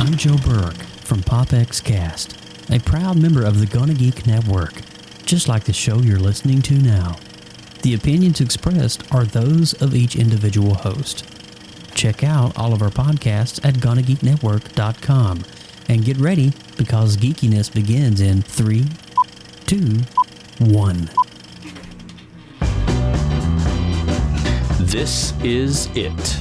I'm Joe Burke from PopXcast, a proud member of the Gonna Geek Network, just like the show you're listening to now. The opinions expressed are those of each individual host. Check out all of our podcasts at GonnaGeekNetwork.com and get ready because geekiness begins in 3, 2, 1. This is it.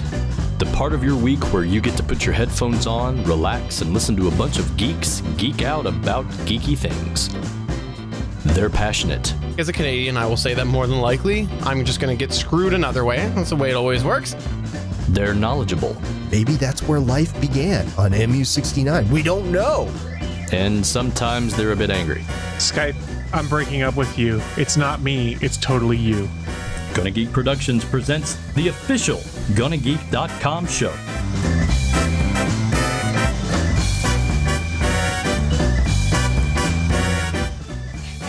The part of your week where you get to put your headphones on, relax, and listen to a bunch of geeks geek out about geeky things. They're passionate. As a Canadian, I will say that more than likely, I'm just going to get screwed another way. That's the way it always works. They're knowledgeable. Maybe that's where life began, on MU-69. We don't know. And sometimes they're a bit angry. Skype, I'm breaking up with you. It's not me, it's totally you. Gonna Geek Productions presents the official GonnaGeek.com show.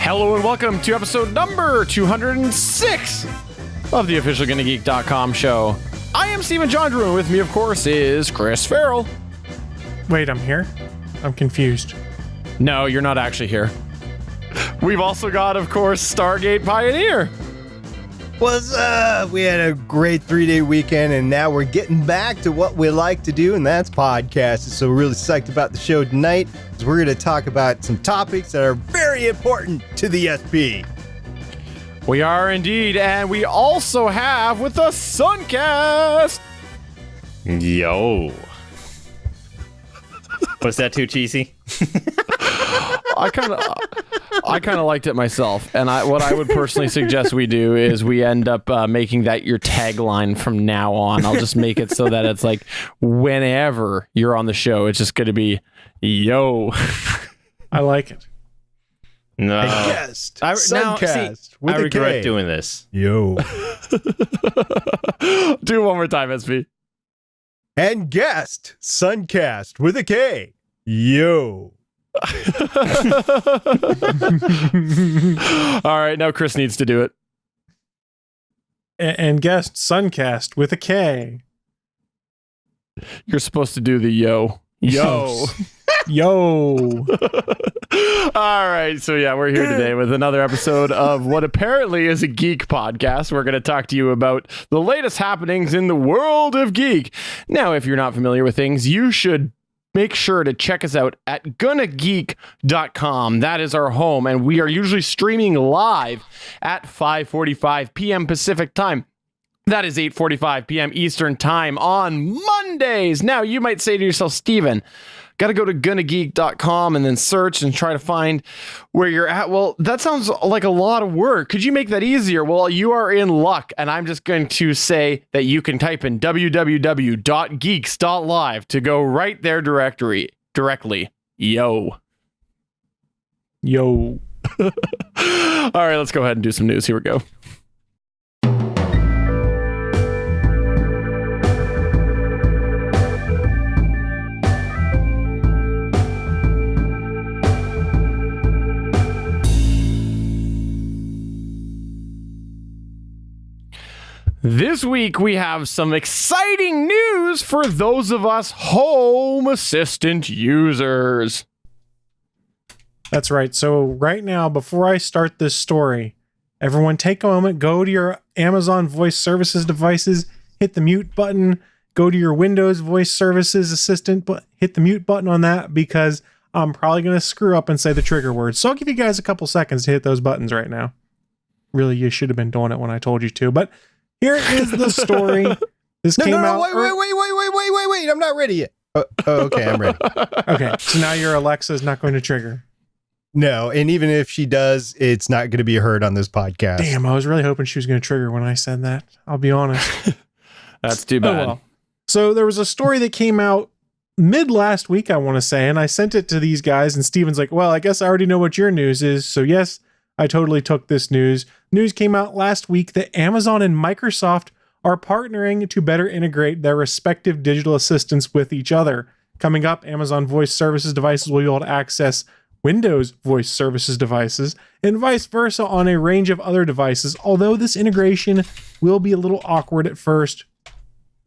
Hello and welcome to episode number 206 of the official GonnaGeek.com show. I am Stephen Jondrew, and with me, of course, is Chris Ferrell. Wait, I'm here? I'm confused. No, you're not actually here. We've also got, of course, Stargate Pioneer. What's up? We had a great 3-day weekend, and now we're getting back to what we like to do, and that's podcasts. So we're really psyched about the show tonight, because we're going to talk about some topics that are very important to the SP. We are indeed, and we also have with us Sunkast. Yo. Was that too cheesy? I kind of liked it myself, and what I would personally suggest we do is we end up making that your tagline from now on. I'll just make it so that it's like whenever you're on the show, it's just going to be yo. I like it. No. Guest, I regret K. doing this. Yo. Do it one more time, SP. And guest, Sunkast with a K. Yo. All right, now Chris needs to do it. And guest, Sunkast with a K. You're supposed to do the yo. Yo. Yo. All right, so yeah, we're here today with another episode of what apparently is a geek podcast. We're going to talk to you about the latest happenings in the world of geek. Now, if you're not familiar with things, you should make sure to check us out at GonnaGeek.com. That is our home, and we are usually streaming live at 5:45 p.m. Pacific time. That is 8:45 p.m. Eastern time on Mondays. Now, you might say to yourself, Steven, got to go to GonnaGeek.com and then search and try to find where you're at. Well, that sounds like a lot of work. Could you make that easier? Well, you are in luck, and I'm just going to say that you can type in www.geeks.live to go right there directly. Yo. Yo. All right, let's go ahead and do some news. Here we go. This week, we have some exciting news for those of us Home Assistant users. That's right. So right now, before I start this story, everyone take a moment, go to your Amazon Voice Services devices, hit the mute button, go to your Windows Voice Services Assistant, but hit the mute button on that because I'm probably going to screw up and say the trigger word. So I'll give you guys a couple seconds to hit those buttons right now. Really, you should have been doing it when I told you to, but here is the story. This came out. Wait. I'm not ready yet. Okay, I'm ready. Okay, so now your Alexa is not going to trigger. No, and even if she does, it's not going to be heard on this podcast. Damn, I was really hoping she was going to trigger when I said that. I'll be honest. That's too bad. Oh, well. So there was a story that came out mid last week, I want to say, and I sent it to these guys, and Steven's like, well, I guess I already know what your news is. So yes, I totally took this news. News came out last week that Amazon and Microsoft are partnering to better integrate their respective digital assistants with each other. Coming up, Amazon Voice Services devices will be able to access Windows Voice Services devices and vice versa on a range of other devices, although this integration will be a little awkward at first.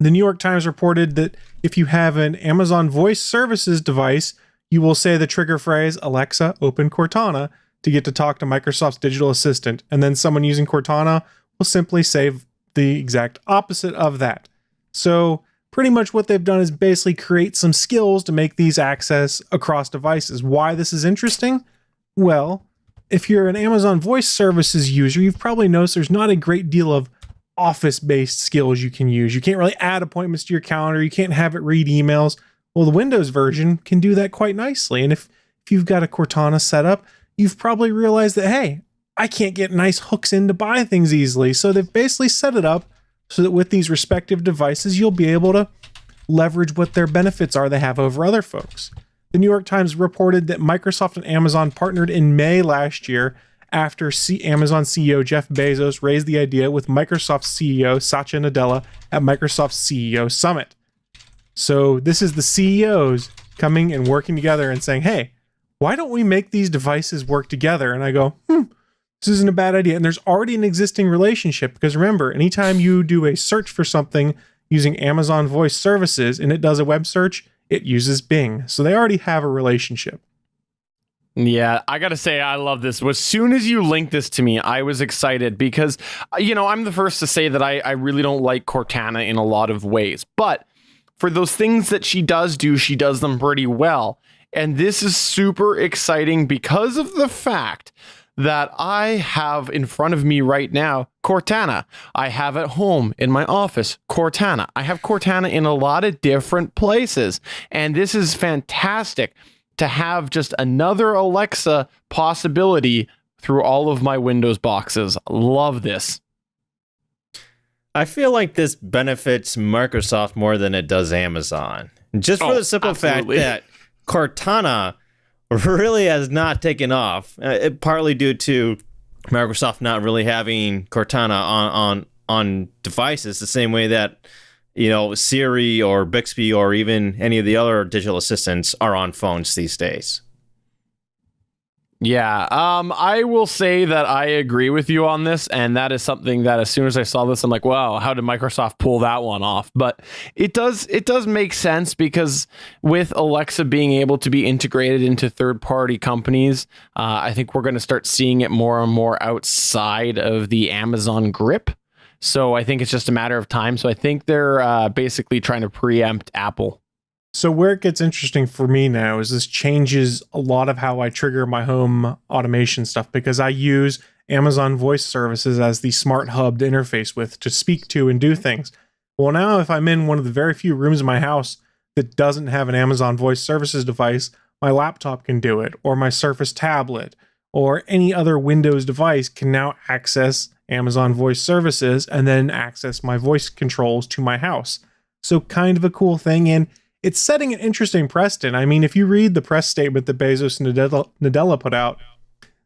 The New York Times reported that if you have an Amazon Voice Services device, you will say the trigger phrase, Alexa, open Cortana, to get to talk to Microsoft's digital assistant. And then someone using Cortana will simply say the exact opposite of that. So pretty much what they've done is basically create some skills to make these access across devices. Why this is interesting? Well, if you're an Amazon Voice Services user, you've probably noticed there's not a great deal of Office-based skills you can use. You can't really add appointments to your calendar. You can't have it read emails. Well, the Windows version can do that quite nicely. And if you've got a Cortana set up, you've probably realized that, hey, I can't get nice hooks in to buy things easily. So they've basically set it up so that with these respective devices, you'll be able to leverage what their benefits are they have over other folks. The New York Times reported that Microsoft and Amazon partnered in May last year after Amazon CEO Jeff Bezos raised the idea with Microsoft CEO Satya Nadella at Microsoft's CEO Summit. So this is the CEOs coming and working together and saying, hey, why don't we make these devices work together? And I go, this isn't a bad idea. And there's already an existing relationship because remember, anytime you do a search for something using Amazon Voice Services and it does a web search, it uses Bing. So they already have a relationship. Yeah, I got to say, I love this. As soon as you linked this to me, I was excited because, I'm the first to say that I really don't like Cortana in a lot of ways. But for those things that she does do, she does them pretty well. And this is super exciting because of the fact that I have in front of me right now, Cortana. I have at home in my office, Cortana. I have Cortana in a lot of different places. And this is fantastic to have just another Alexa possibility through all of my Windows boxes. Love this. I feel like this benefits Microsoft more than it does Amazon. Just for the simple absolutely. fact that Cortana really has not taken off, partly due to Microsoft not really having Cortana on devices the same way that Siri or Bixby or even any of the other digital assistants are on phones these days. Yeah, I will say that I agree with you on this, and that is something that as soon as I saw this, I'm like, wow, how did Microsoft pull that one off? But it does make sense because with Alexa being able to be integrated into third-party companies, I think we're going to start seeing it more and more outside of the Amazon grip. So I think it's just a matter of time. So I think they're basically trying to preempt Apple. So where it gets interesting for me now is this changes a lot of how I trigger my home automation stuff because I use Amazon Voice Services as the smart hub to interface with, to speak to and do things. Well, now if I'm in one of the very few rooms in my house that doesn't have an Amazon Voice Services device, my laptop can do it, or my Surface tablet, or any other Windows device can now access Amazon Voice Services and then access my voice controls to my house. So kind of a cool thing, and it's setting an interesting precedent. I mean, if you read the press statement that Bezos and Nadella put out,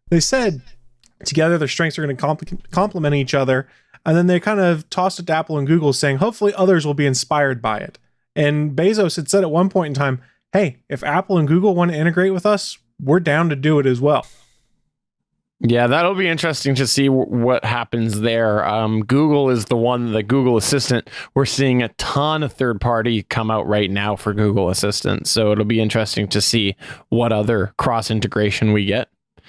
they said together their strengths are going to complement each other, and then they kind of tossed it to Apple and Google saying, hopefully others will be inspired by it. And Bezos had said at one point in time, hey, if Apple and Google want to integrate with us, we're down to do it as well. Yeah, that'll be interesting to see what happens there. Google is the one, the Google Assistant. We're seeing a ton of third party come out right now for Google Assistant. So it'll be interesting to see what other cross integration we get.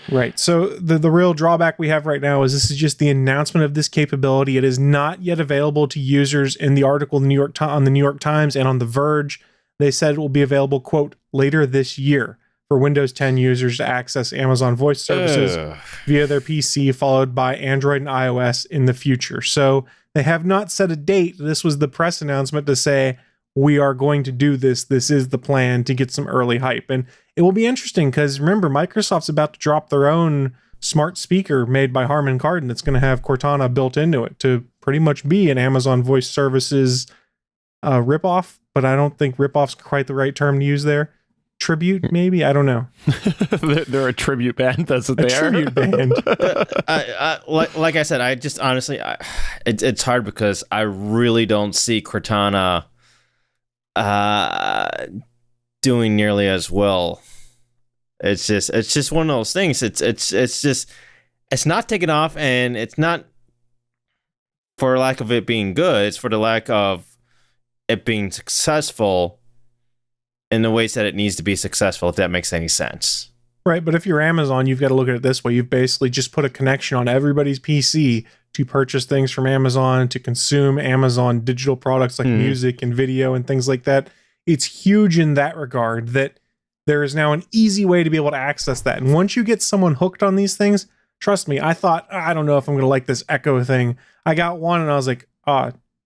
Right. So the real drawback we have right now is this is just the announcement of this capability. It is not yet available to users. In the article on the New York Times and on The Verge, they said it will be available, quote, later this year for Windows 10 users to access Amazon Voice Services via their PC, followed by Android and iOS in the future. So they have not set a date. This was the press announcement to say, we are going to do this. This is the plan to get some early hype. And it will be interesting because remember, Microsoft's about to drop their own smart speaker made by Harman Kardon that's going to have Cortana built into it to pretty much be an Amazon Voice Services ripoff. But I don't think ripoff's quite the right term to use there. Tribute, maybe? I don't know. They're a tribute band. That's what they are. Tribute band. Like I said, I just honestly, it's hard because I really don't see Cortana doing nearly as well. It's just one of those things. It's not taking off, and it's not for lack of it being good. It's for the lack of it being successful in the ways that it needs to be successful, if that makes any sense. Right, but if you're Amazon, you've got to look at it this way. You've basically just put a connection on everybody's PC to purchase things from Amazon, to consume Amazon digital products like music and video and things like that. It's huge in that regard that there is now an easy way to be able to access that. And once you get someone hooked on these things, trust me, I thought, I don't know if I'm going to like this Echo thing. I got one and I was like,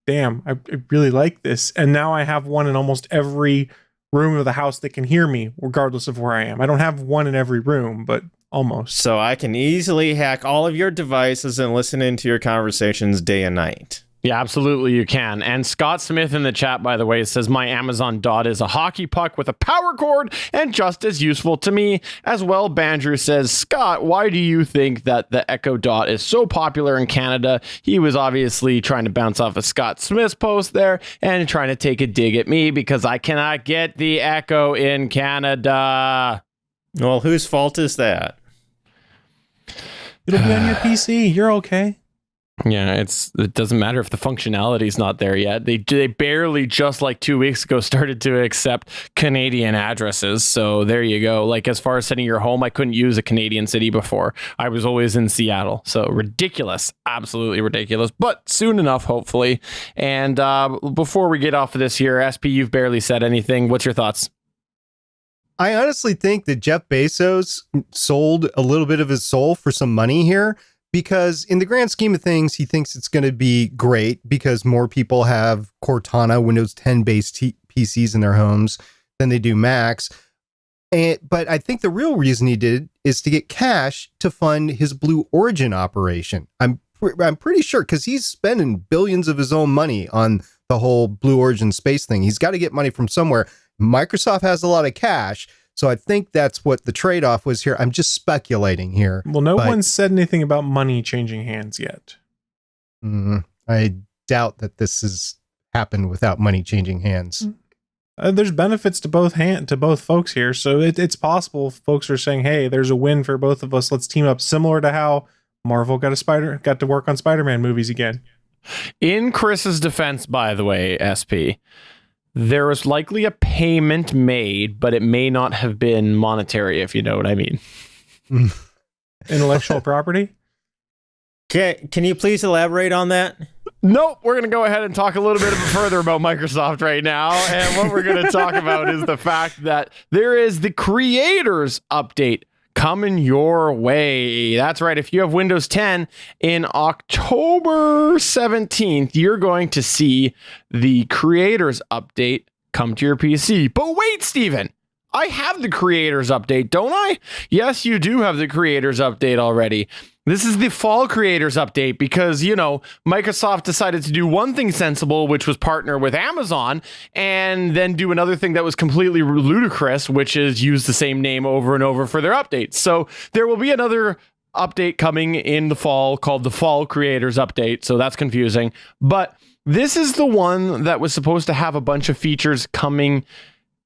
damn, I really like this. And now I have one in almost every room of the house that can hear me, regardless of where I am. I don't have one in every room, but almost. So I can easily hack all of your devices and listen into your conversations day and night. Yeah, absolutely you can. And Scott Smith in the chat, by the way, says, my Amazon Dot is a hockey puck with a power cord and just as useful to me. As well, Bandrew says, Scott, why do you think that the Echo Dot is so popular in Canada? He was obviously trying to bounce off of Scott Smith's post there and trying to take a dig at me because I cannot get the Echo in Canada. Well, whose fault is that? It'll be on your PC. You're okay. Yeah, it doesn't matter if the functionality is not there yet. They barely just like 2 weeks ago started to accept Canadian addresses. So there you go. Like as far as setting your home, I couldn't use a Canadian city before. I was always in Seattle. So ridiculous, absolutely ridiculous. But soon enough, hopefully. And before we get off of this here, SP, you've barely said anything. What's your thoughts? I honestly think that Jeff Bezos sold a little bit of his soul for some money here. Because in the grand scheme of things, he thinks it's going to be great because more people have Cortana Windows 10 based PCs in their homes than they do Macs. But I think the real reason he did is to get cash to fund his Blue Origin operation. I'm pretty sure because he's spending billions of his own money on the whole Blue Origin space thing. He's got to get money from somewhere. Microsoft has a lot of cash. So I think that's what the trade-off was here. I'm just speculating here. Well, no one said anything about money changing hands yet. I doubt that this has happened without money changing hands. There's benefits to both folks here. So it's possible folks are saying, hey, there's a win for both of us. Let's team up, similar to how Marvel got to work on Spider-Man movies again. In Chris's defense, by the way, SP, there was likely a payment made, but it may not have been monetary, if you know what I mean. Intellectual property? Can you please elaborate on that? Nope. We're going to go ahead and talk a little bit further about Microsoft right now. And what we're going to talk about is the fact that there is the Creators Update coming your way. That's right. If you have Windows 10 in October 17th, you're going to see the Creators Update come to your PC. But wait, Steven, I have the Creators Update, don't I? Yes, you do have the Creators Update already. This is the Fall Creators Update because, you know, Microsoft decided to do one thing sensible, which was partner with Amazon, and then do another thing that was completely ludicrous, which is use the same name over and over for their updates. So there will be another update coming in the fall called the Fall Creators Update. So that's confusing. But this is the one that was supposed to have a bunch of features coming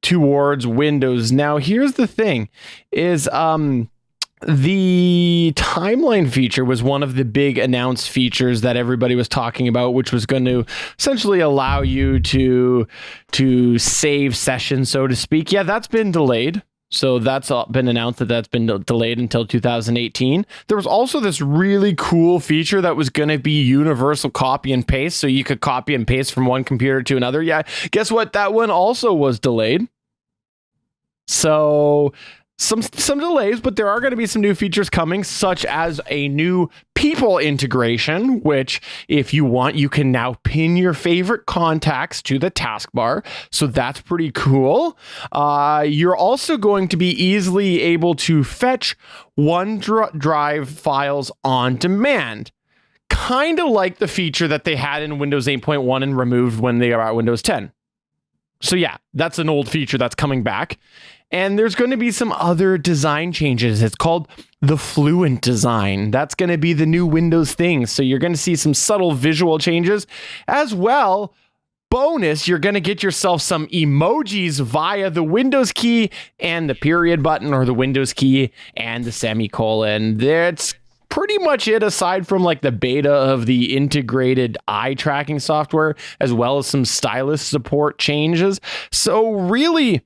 towards Windows. Now, here's the thing is, the timeline feature was one of the big announced features that everybody was talking about, which was going to essentially allow you to save sessions, so to speak. Yeah, that's been delayed. So that's been announced that's been delayed until 2018. There was also this really cool feature that was going to be universal copy and paste. So you could copy and paste from one computer to another. Yeah, guess what? That one also was delayed. So some delays, but there are going to be some new features coming, such as a new people integration, which if you want, you can now pin your favorite contacts to the taskbar. So that's pretty cool. You're also going to be easily able to fetch OneDrive files on demand. Kind of like the feature that they had in Windows 8.1 and removed when they are at Windows 10. So yeah, that's an old feature that's coming back. And there's going to be some other design changes. It's called the Fluent design. That's going to be the new Windows thing. So you're going to see some subtle visual changes as well. Bonus, you're going to get yourself some emojis via the Windows key and the period button, or the Windows key and the semicolon. It's pretty much it, aside from like the beta of the integrated eye tracking software, as well as some stylus support changes. So really,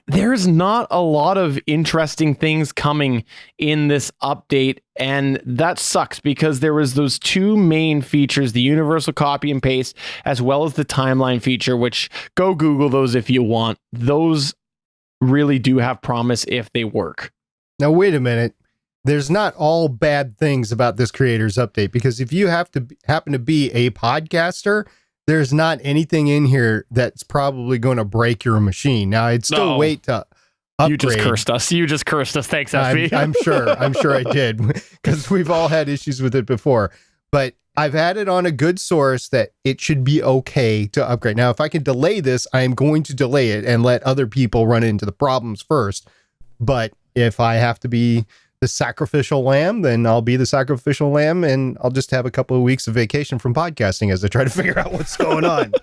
there's not a lot of interesting things coming in this update, and that sucks because there was those two main features, the universal copy and paste, as well as the timeline feature, which go Google those if you want. Those really do have promise if they work. Now, wait a minute. There's not all bad things about this creators update, because if you happen to be a podcaster, there's not anything in here that's probably going to break your machine. Now, I'd still wait to upgrade. You just cursed us. Thanks, SB. I'm sure I did, because we've all had issues with it before. But I've had it on a good source that it should be okay to upgrade. Now, if I can delay this, I am going to delay it and let other people run into the problems first. But if I have to be the sacrificial lamb, then I'll be the sacrificial lamb, and I'll just have a couple of weeks of vacation from podcasting as I try to figure out what's going on.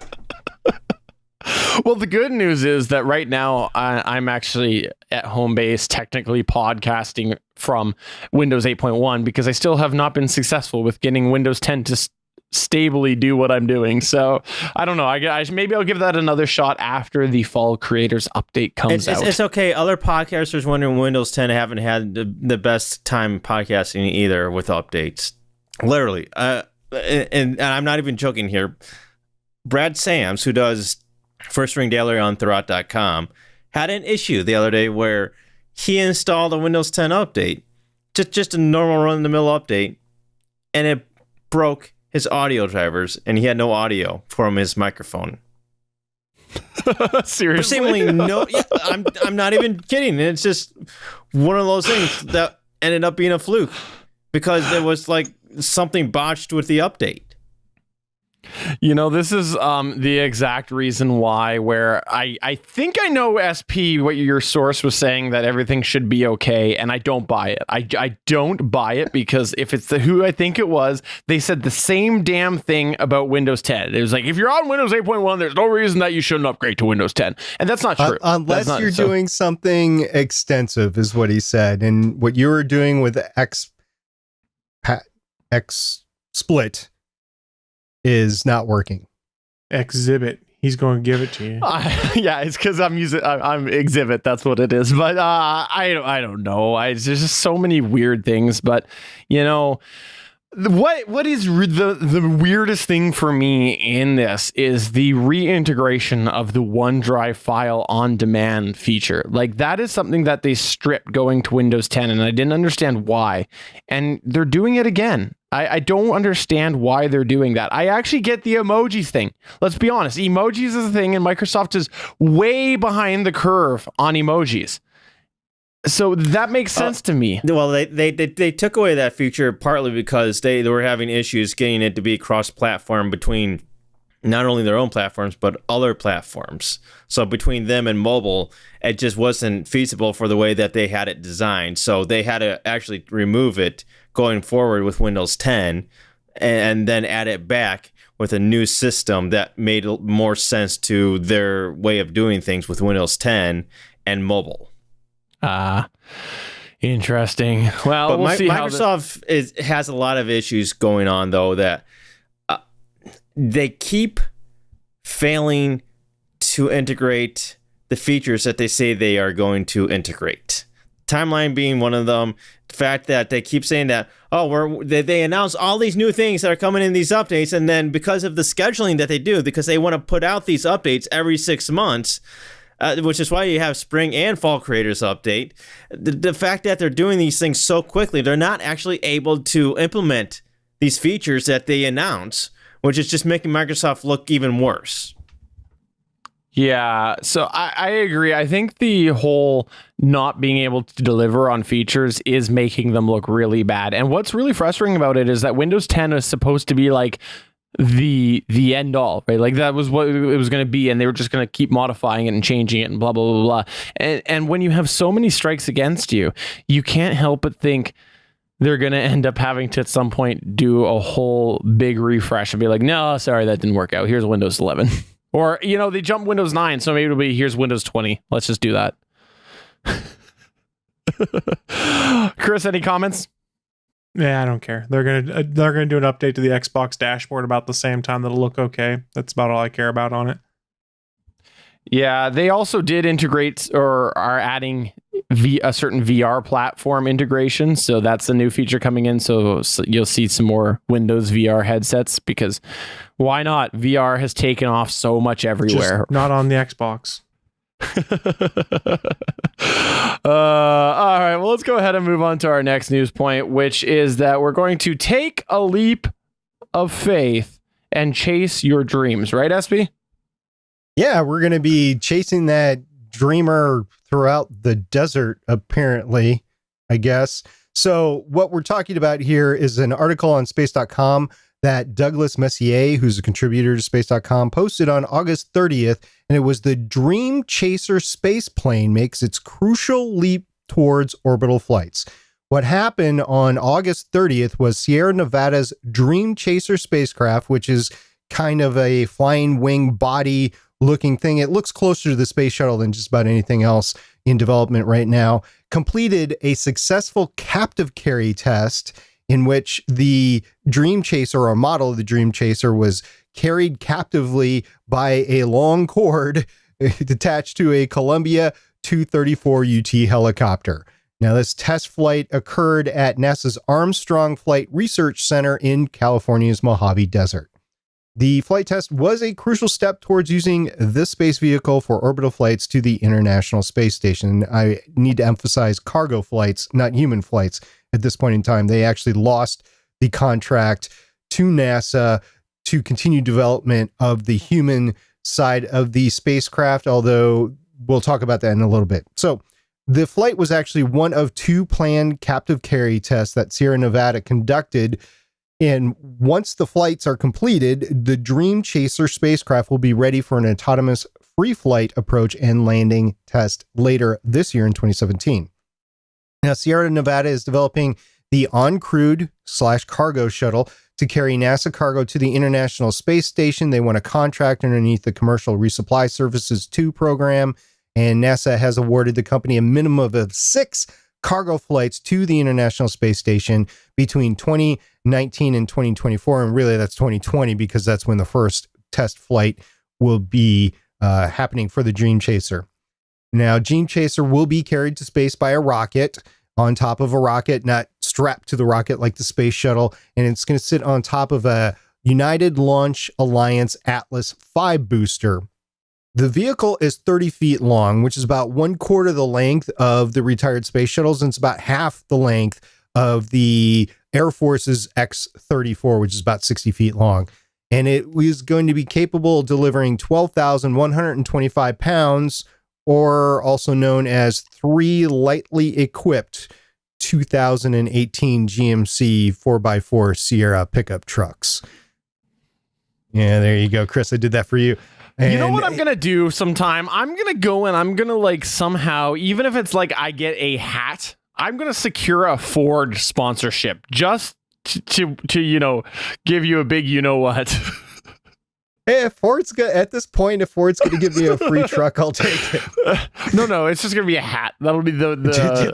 Well, the good news is that right now I'm actually at home base, technically podcasting from Windows 8.1, because I still have not been successful with getting Windows 10 to stably do what I'm doing. So I don't know. Maybe I'll give that another shot after the fall creators update comes out. It's okay. Other podcasters wondering Windows 10 haven't had the best time podcasting either with updates. Literally. And I'm not even joking here. Brad Sams, who does First Ring Daily on Thurrott.com, had an issue the other day where he installed a Windows 10 update, just a normal run-of-the-mill update, and it broke his audio drivers, and he had no audio from his microphone. Seriously? Seemingly no. Yeah, I'm not even kidding. It's just one of those things that ended up being a fluke because there was like something botched with the update. You know, this is the exact reason why, where I think I know, SP, what your source was saying, that everything should be okay, and I don't buy it. I don't buy it, because if it's who I think it was, they said the same damn thing about Windows 10. It was like, if you're on Windows 8.1, there's no reason that you shouldn't upgrade to Windows 10. And that's not true. Unless you're doing something extensive, is what he said. And what you were doing with X Split is not working. Exhibit. He's going to give it to you. Yeah, it's because I'm Exhibit. That's what it is. But I don't know. There's just so many weird things. But you know, what is the weirdest thing for me in this is the reintegration of the OneDrive file on demand feature. Like, that is something that they stripped going to Windows 10, and I didn't understand why. And they're doing it again. I don't understand why they're doing that. I actually get the emojis thing. Let's be honest. Emojis is a thing, and Microsoft is way behind the curve on emojis. So that makes sense to me. Well, they took away that feature partly because they were having issues getting it to be cross-platform between not only their own platforms, but other platforms. So between them and mobile, it just wasn't feasible for the way that they had it designed. So they had to actually remove it going forward with Windows 10 and then add it back with a new system that made more sense to their way of doing things with Windows 10 and mobile. Interesting. Well, but we'll see. Microsoft has a lot of issues going on, though, that they keep failing to integrate the features that they say they are going to integrate. Timeline being one of them. The fact that they keep saying that, they announce all these new things that are coming in these updates, and then because of the scheduling that they do, because they want to put out these updates every 6 months, which is why you have spring and fall creators update, the fact that they're doing these things so quickly, they're not actually able to implement these features that they announce, which is just making Microsoft look even worse. Yeah, so I agree. I think the whole not being able to deliver on features is making them look really bad. And what's really frustrating about it is that Windows 10 is supposed to be like the end all, right? Like, that was what it was going to be, and they were just going to keep modifying it and changing it and blah, blah, blah, blah. And when you have so many strikes against you, you can't help but think they're going to end up having to at some point do a whole big refresh and be like, no, sorry, that didn't work out. Here's Windows 11. Or, you know, they jumped Windows 9, so maybe it'll be, here's Windows 20. Let's just do that. Chris, any comments? Yeah, I don't care. They're gonna do an update to the Xbox dashboard about the same time that'll look okay. That's about all I care about on it. Yeah, they also did integrate or are adding a certain VR platform integration. So that's a new feature coming in. So you'll see some more Windows VR headsets because why not? VR has taken off so much everywhere. Just not on the Xbox. All right, well, let's go ahead and move on to our next news point, which is that we're going to take a leap of faith and chase your dreams, right, SB? Yeah, we're going to be chasing that dreamer throughout the desert, apparently, I guess. So what we're talking about here is an article on space.com that Douglas Messier, who's a contributor to space.com, posted on August 30th, and it was the Dream Chaser space plane makes its crucial leap towards orbital flights. What happened on August 30th was Sierra Nevada's Dream Chaser spacecraft, which is kind of a flying wing body looking thing. It looks closer to the space shuttle than just about anything else in development right now, completed a successful captive carry test in which the Dream Chaser, or a model of the Dream Chaser, was carried captively by a long cord attached to a Columbia 234 UT helicopter. Now, this test flight occurred at NASA's Armstrong Flight Research Center in California's Mojave Desert. The flight test was a crucial step towards using this space vehicle for orbital flights to the International Space Station. I need to emphasize cargo flights, not human flights. At this point in time, they actually lost the contract to NASA to continue development of the human side of the spacecraft, although we'll talk about that in a little bit. So the flight was actually one of two planned captive carry tests that Sierra Nevada conducted. And once the flights are completed, the Dream Chaser spacecraft will be ready for an autonomous free flight approach and landing test later this year in 2017. Now, Sierra Nevada is developing the uncrewed/cargo shuttle to carry NASA cargo to the International Space Station. They want a contract underneath the Commercial Resupply Services 2 program, and NASA has awarded the company a minimum of 6 cargo flights to the International Space Station between 2019 and 2024. And really, that's 2020 because that's when the first test flight will be happening for the Dream Chaser. Now, Dream Chaser will be carried to space by a rocket on top of a rocket, not strapped to the rocket like the space shuttle. And it's going to sit on top of a United Launch Alliance Atlas V booster. The vehicle is 30 feet long, which is about 1/4 the length of the retired space shuttles, and it's about half the length of the Air Force's X-34, which is about 60 feet long. And it is going to be capable of delivering 12,125 pounds, or also known as 3 lightly equipped 2018 GMC 4x4 Sierra pickup trucks. Yeah, there you go, Chris. I did that for you. And you know what I'm going to do sometime? I'm going to go and I'm going to like somehow, even if it's like I get a hat, I'm going to secure a Ford sponsorship just to you know, give you a big you know what. Hey, if Ford's at this point, if Ford's going to give me a free truck, I'll take it. No, it's just going to be a hat. That'll be the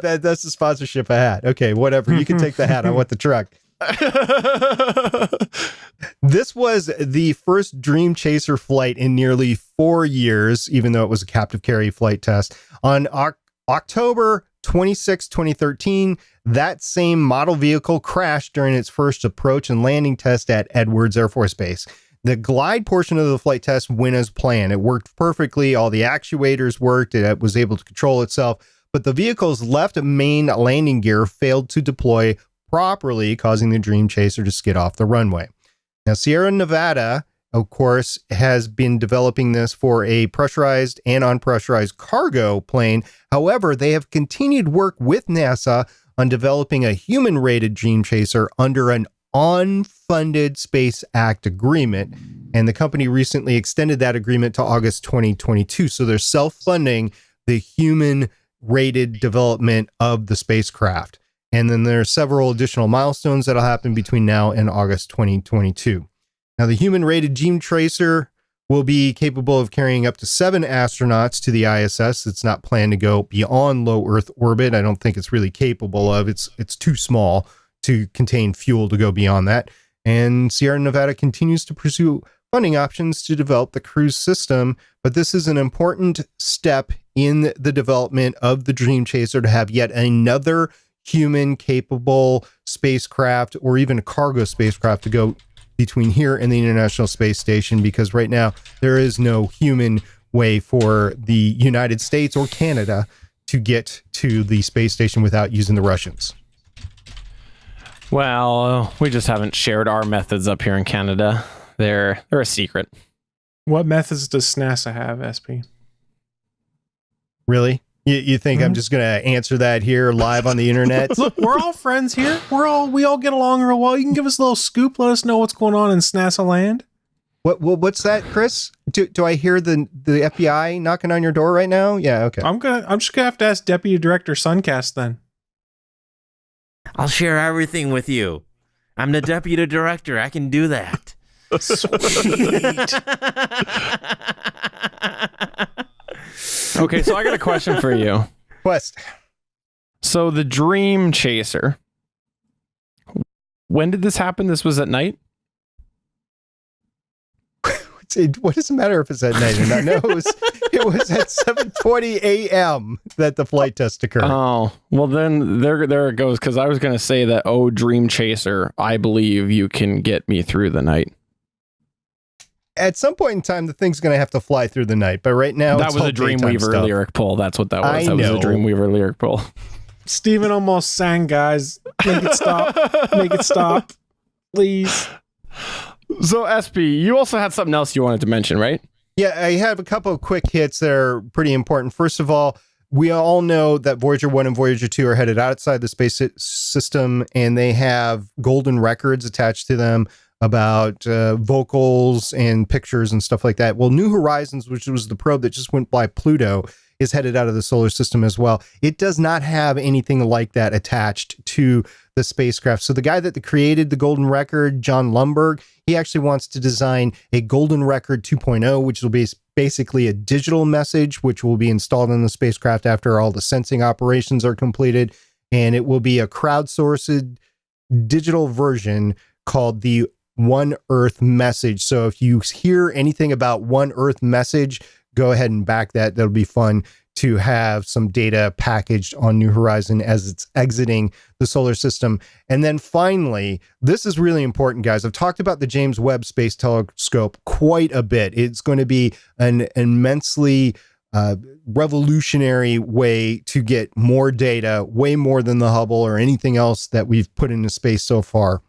that's the sponsorship, a hat. Okay, whatever. You can take the hat. I want the truck. This was the first Dream Chaser flight in nearly 4 years, even though it was a captive carry flight test. On October 26, 2013, that same model vehicle crashed during its first approach and landing test at Edwards Air Force Base. The glide portion of the flight test went as planned. It worked perfectly. All the actuators worked. It was able to control itself. But the vehicle's left main landing gear failed to deploy properly, causing the Dream Chaser to skid off the runway. Now, Sierra Nevada, of course, has been developing this for a pressurized and unpressurized cargo plane. However, they have continued work with NASA on developing a human-rated Dream Chaser under an unfunded Space Act agreement. And the company recently extended that agreement to August 2022. So they're self-funding the human-rated development of the spacecraft. And then there are several additional milestones that'll happen between now and August 2022. Now, the human-rated Dream Chaser will be capable of carrying up to 7 astronauts to the ISS. It's not planned to go beyond low Earth orbit. I don't think it's really capable of. It's too small to contain fuel to go beyond that. And Sierra Nevada continues to pursue funding options to develop the cruise system, but this is an important step in the development of the Dream Chaser to have yet another human-capable spacecraft or even a cargo spacecraft to go between here and the International Space Station, because right now there is no human way for the United States or Canada to get to the space station without using the Russians. Well, we just haven't shared our methods up here in Canada. They're a secret. What methods does NASA have, SP? Really? You think I'm just going to answer that here live on the internet? Look, we're all friends here. We all get along real well. You can give us a little scoop. Let us know what's going on in NASA land. What's that, Chris? Do I hear the FBI knocking on your door right now? Yeah, okay. I'm just gonna have to ask Deputy Director Sunkast then. I'll share everything with you. I'm the deputy director. I can do that. Sweet. Okay, so I got a question for you. Quest. So the Dream Chaser, when did this happen? This was at night? What does it matter if it's at night or not? No, it was at 7:20 a.m. that the flight test occurred. Oh, well then there it goes, because I was going to say that, Dream Chaser, I believe you can get me through the night. At some point in time, the thing's going to have to fly through the night, but right now that was a Dreamweaver lyric pull. That's what that was. That was a Dreamweaver lyric pull. Steven almost sang, guys. Make it stop. Make it stop. Please. So, SP, you also had something else you wanted to mention, right? Yeah, I have a couple of quick hits that are pretty important. First of all, we all know that Voyager 1 and Voyager 2 are headed outside the space system, and they have golden records attached to them about vocals and pictures and stuff like that. Well, New Horizons, which was the probe that just went by Pluto, is headed out of the solar system as well. It does not have anything like that attached to the spacecraft. So the guy that created the golden record, John Lumberg, he actually wants to design a golden record 2.0, which will be basically a digital message, which will be installed in the spacecraft after all the sensing operations are completed. And it will be a crowdsourced digital version called the One Earth message. So if you hear anything about One Earth message, go ahead and back that. That'll be fun to have some data packaged on New Horizon as it's exiting the solar system. And then finally, this is really important, guys. I've talked about the James Webb Space Telescope quite a bit. It's going to be an immensely revolutionary way to get more data, way more than the Hubble or anything else that we've put into space so far.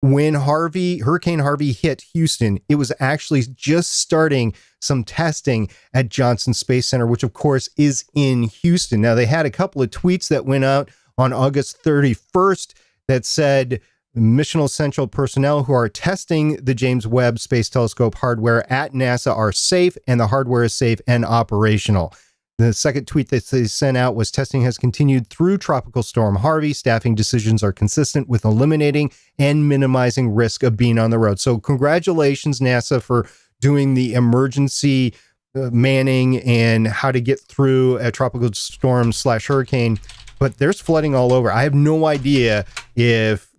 When Hurricane Harvey hit Houston, it was actually just starting some testing at Johnson Space Center, which of course is in Houston. Now, they had a couple of tweets that went out on August 31st that said Mission Essential personnel who are testing the James Webb Space Telescope hardware at NASA are safe, and the hardware is safe and operational. The second tweet that they sent out was testing has continued through Tropical Storm Harvey. Staffing decisions are consistent with eliminating and minimizing risk of being on the road. So congratulations, NASA, for doing the emergency manning and how to get through a tropical storm / hurricane. But there's flooding all over. I have no idea if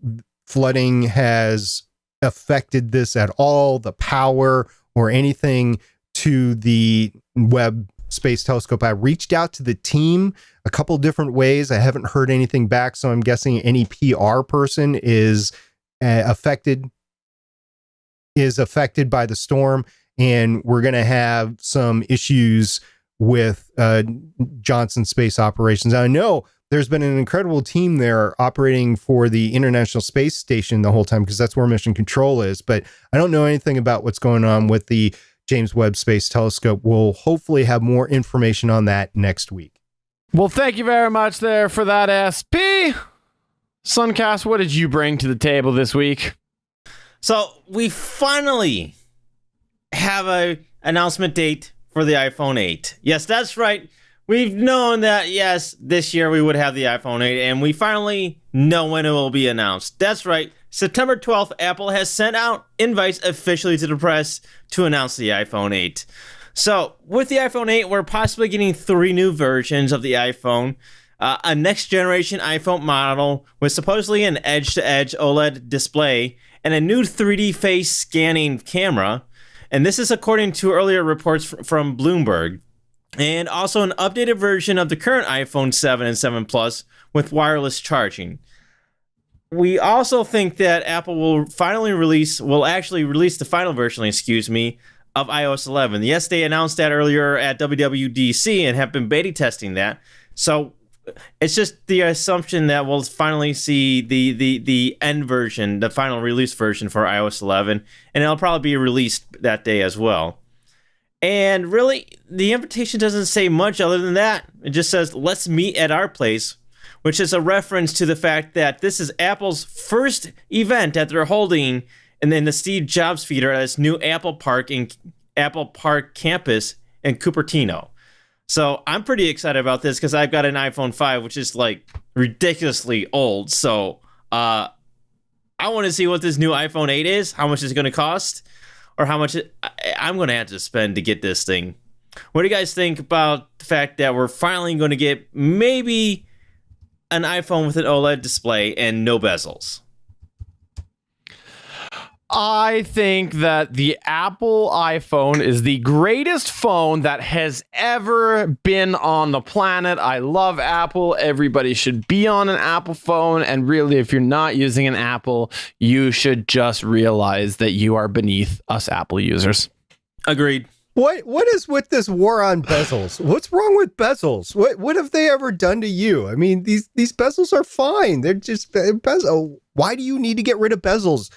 flooding has affected this at all, the power or anything to the Webb Space Telescope. I reached out to the team a couple different ways. I haven't heard anything back, so I'm guessing any PR person is affected by the storm, and we're going to have some issues with Johnson Space Operations. I know there's been an incredible team there operating for the International Space Station the whole time, because that's where Mission Control is, but I don't know anything about what's going on with the James Webb Space Telescope. We'll hopefully have more information on that next week. Well, thank you very much there for that, SP. Sunkast, what did you bring to the table this week? So we finally have an announcement date for the iPhone 8. Yes, that's right. We've known that, yes, this year we would have the iPhone 8, and we finally know when it will be announced. That's right. September 12th, Apple has sent out invites officially to the press to announce the iPhone 8. So, with the iPhone 8, we're possibly getting 3 new versions of the iPhone. a next generation iPhone model with supposedly an edge-to-edge OLED display and a new 3D face scanning camera. And this is according to earlier reports from Bloomberg. And also an updated version of the current iPhone 7 and 7 Plus with wireless charging. We also think that Apple will actually release the final version, of iOS 11. Yes, they announced that earlier at WWDC and have been beta testing that. So it's just the assumption that we'll finally see the end version, the final release version for iOS 11, and it'll probably be released that day as well. And really, the invitation doesn't say much other than that. It just says, let's meet at our place, which is a reference to the fact that this is Apple's first event that they're holding and then the Steve Jobs Theater at its new Apple Park campus in Cupertino. So I'm pretty excited about this because I've got an iPhone 5, which is like ridiculously old. So I want to see what this new iPhone 8 is, how much it's going to cost, or how much I'm going to have to spend to get this thing. What do you guys think about the fact that we're finally going to get maybe an iPhone with an OLED display and no bezels? I think that the Apple iPhone is the greatest phone that has ever been on the planet. I love Apple. Everybody should be on an Apple phone. And really, if you're not using an Apple, you should just realize that you are beneath us Apple users. Agreed. What is with this war on bezels? What's wrong with bezels? What have they ever done to you? I mean, these bezels are fine. They're just bezel. Why do you need to get rid of bezels?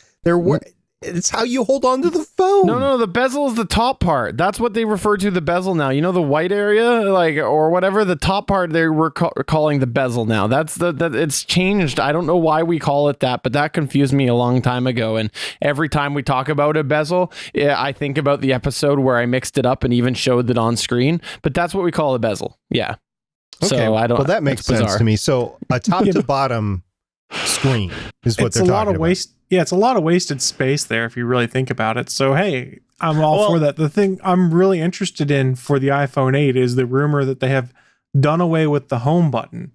It's how you hold on to the phone. No, the bezel is the top part. That's what they refer to the bezel now. You know, the white area, like, or whatever, the top part they were calling the bezel now. That's it's changed. I don't know why we call it that, but that confused me a long time ago. And every time we talk about a bezel, I think about the episode where I mixed it up and even showed it on screen. But that's what we call a bezel. Yeah. Okay. So I don't. Well, that makes sense to me. So a top to bottom screen is what they're talking about. It's a lot of wasted space there if you really think about it. So, hey, I'm all for that. The thing I'm really interested in for the iPhone 8 is the rumor that they have done away with the home button.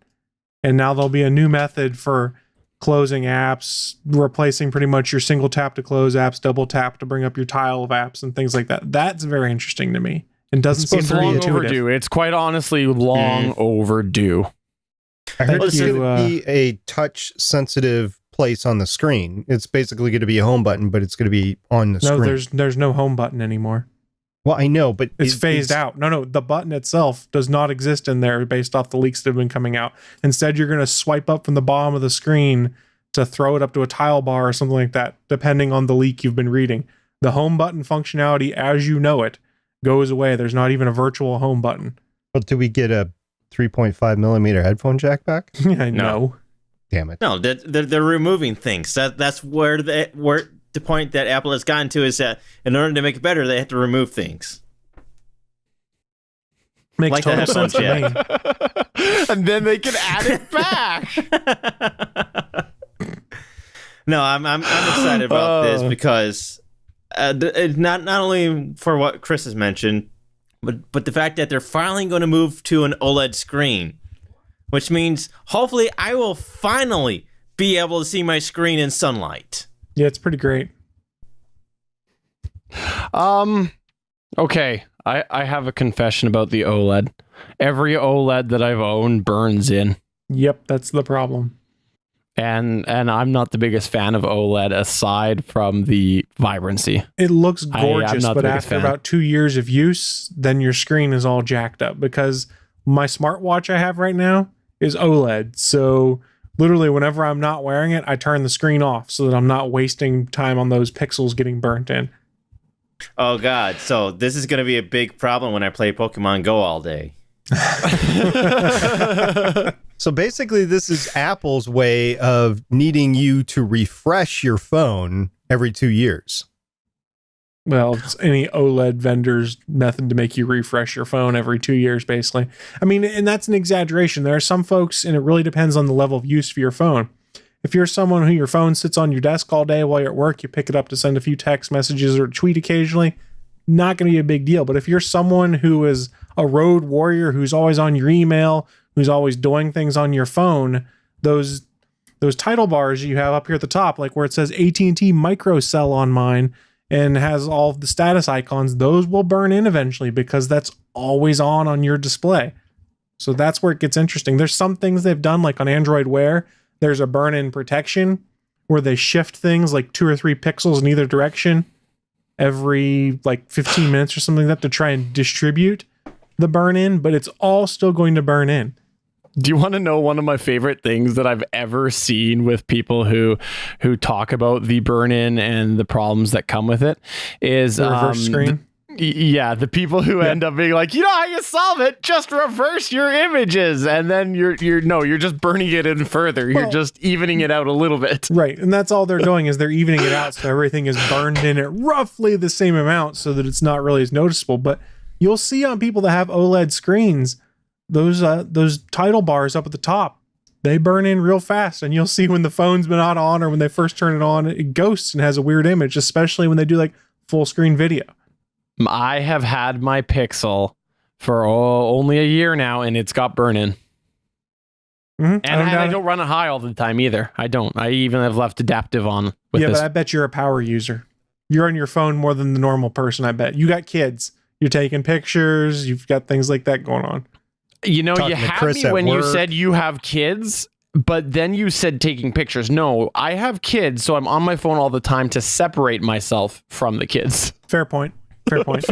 And now there'll be a new method for closing apps, replacing pretty much your single tap to close apps, double tap to bring up your tile of apps and things like that. That's very interesting to me. It doesn't seem very long intuitive. overdue. It's quite honestly long overdue. I heard it's going to be a touch-sensitive place on the screen. It's basically going to be a home button, but it's going to be on the screen. No, there's no home button anymore. Well, I know, but it's phased out. No, the button itself does not exist in there based off the leaks that have been coming out. Instead, you're going to swipe up from the bottom of the screen to throw it up to a tile bar or something like that, depending on the leak you've been reading. The home button functionality, as you know it, goes away. There's not even a virtual home button. Well, do we get a 3.5 millimeter headphone jack back? I know. Damn it. No, they're removing things. That's where the point that Apple has gotten to is that in order to make it better, they have to remove things. Makes like total sense to me. And then they can add it back. No, I'm excited about this because not only for what Chris has mentioned, but the fact that they're finally going to move to an OLED screen, which means hopefully I will finally be able to see my screen in sunlight. Yeah, it's pretty great. Okay, I have a confession about the OLED. Every OLED that I've owned burns in. Yep, that's the problem. And I'm not the biggest fan of OLED aside from the vibrancy. It looks gorgeous, but after fan. about 2 years of use, then your screen is all jacked up because my smartwatch I have right now is OLED. So literally whenever I'm not wearing it, I turn the screen off so that I'm not wasting time on those pixels getting burnt in. Oh God, so this is going to be a big problem when I play Pokemon Go all day. So basically, this is Apple's way of needing you to refresh your phone every 2 years. Well, it's any OLED vendor's method to make you refresh your phone every 2 years, basically. I mean, and that's an exaggeration. There are some folks, and it really depends on the level of use for your phone. If you're someone who your phone sits on your desk all day while you're at work, you pick it up to send a few text messages or tweet occasionally, not going to be a big deal. But if you're someone who is a road warrior, who's always on your email, who's always doing things on your phone, those title bars you have up here at the top, like where it says AT&T microcell on mine and has all of the status icons, those will burn in eventually because that's always on your display. So that's where it gets interesting. There's some things they've done, like on Android Wear, there's a burn-in protection where they shift things like 2 or 3 pixels in either direction every like 15 minutes or something like that to try and distribute the burn-in, but it's all still going to burn in. Do you want to know one of my favorite things that I've ever seen with people who talk about the burn-in and the problems that come with it? Is the reverse screen? Yeah, the people who end up being like, you know how you solve it? Just reverse your images, and then you're just burning it in further. You're just evening it out a little bit. Right, and that's all they're doing is they're evening it out, so everything is burned in at roughly the same amount, so that it's not really as noticeable. But you'll see on people that have OLED screens, those title bars up at the top, they burn in real fast, and you'll see when the phone's been not on or when they first turn it on, it ghosts and has a weird image, especially when they do like full screen video. I have had my Pixel for only a year now, and it's got burn-in. Mm-hmm. And I don't run it high all the time either. I don't. I even have left adaptive on with this. But I bet you're a power user. You're on your phone more than the normal person, I bet. You got kids. You're taking pictures. You've got things like that going on. You know, Talking you to had Chris me at when you work. said you have kids, but then you said taking pictures. No, I have kids, so I'm on my phone all the time to separate myself from the kids. Fair point. Fair point.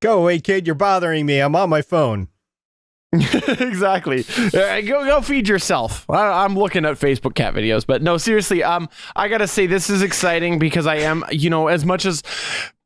Go away, kid. You're bothering me. I'm on my phone. Exactly. Go feed yourself. I'm looking at Facebook cat videos, but no, seriously. I gotta say this is exciting because I am, as much as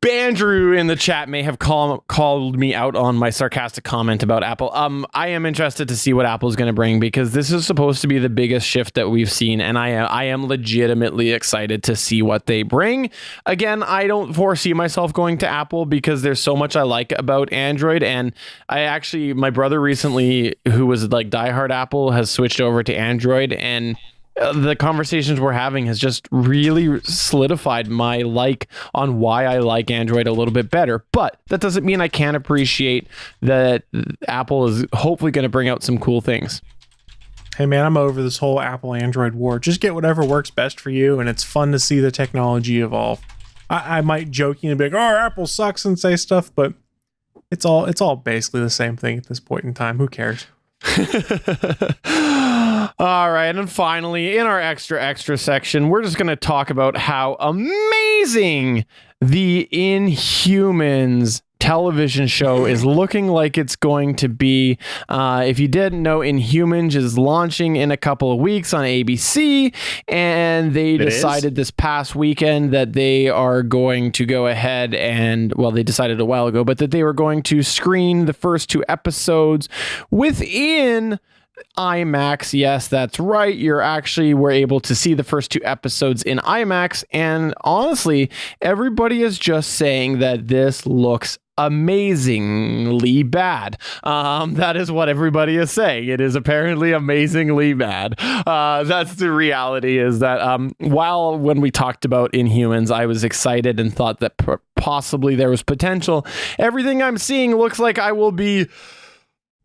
Jondrew in the chat may have called me out on my sarcastic comment about Apple. I am interested to see what Apple's going to bring because this is supposed to be the biggest shift that we've seen, and I am legitimately excited to see what they bring. Again, I don't foresee myself going to Apple because there's so much I like about Android, and my brother recently, who was like diehard Apple, has switched over to Android, and the conversations we're having has just really solidified my like on why I like Android a little bit better. But that doesn't mean I can't appreciate that Apple is hopefully going to bring out some cool things. Hey man, I'm over this whole Apple Android war. Just get whatever works best for you, and it's fun to see the technology evolve. I might jokingly be like, "Oh, Apple sucks," and say stuff, but it's all basically the same thing at this point in time. Who cares? All right, and finally, in our extra section, we're just going to talk about how amazing the Inhumans television show is looking like it's going to be. If you didn't know, Inhumans is launching in a couple of weeks on ABC, and they decided this past weekend that they are going to go ahead and, well, they decided a while ago, but that they were going to screen the first 2 episodes within IMAX. Yes, that's right. We're able to see the first 2 episodes in IMAX, and honestly, everybody is just saying that this looks amazingly bad. That is what everybody is saying. It is apparently amazingly bad. That's the reality, is that while when we talked about Inhumans, I was excited and thought that possibly there was potential, everything I'm seeing looks like I will be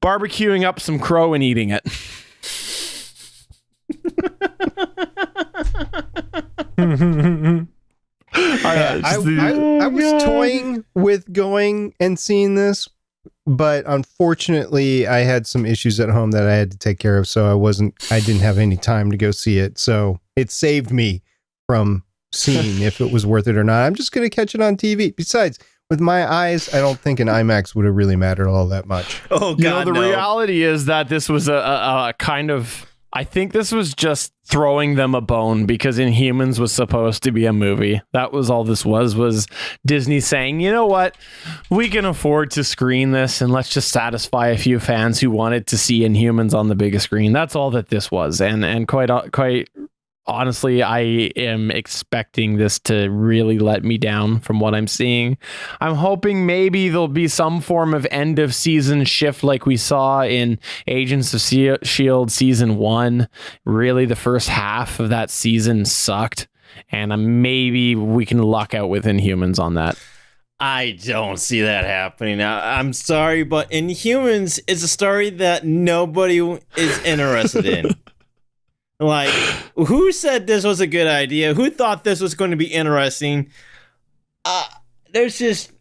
barbecuing up some crow and eating it. I was toying with going and seeing this, but unfortunately I had some issues at home that I had to take care of, so I didn't have any time to go see it. So it saved me from seeing if it was worth it or not. I'm just going to catch it on TV. Besides, with my eyes, I don't think an IMAX would have really mattered all that much. Oh, God, the reality is that this was a kind of... I think this was just throwing them a bone because Inhumans was supposed to be a movie. That was all this was Disney saying, you know what? We can afford to screen this, and let's just satisfy a few fans who wanted to see Inhumans on the biggest screen. That's all that this was. And quite honestly, I am expecting this to really let me down from what I'm seeing. I'm hoping maybe there'll be some form of end of season shift like we saw in Agents of S.H.I.E.L.D. season 1. Really, the first half of that season sucked. and maybe we can luck out with Inhumans on that. I don't see that happening. I'm sorry, but Inhumans is a story that nobody is interested in. Like, who said this was a good idea? Who thought this was going to be interesting? There's just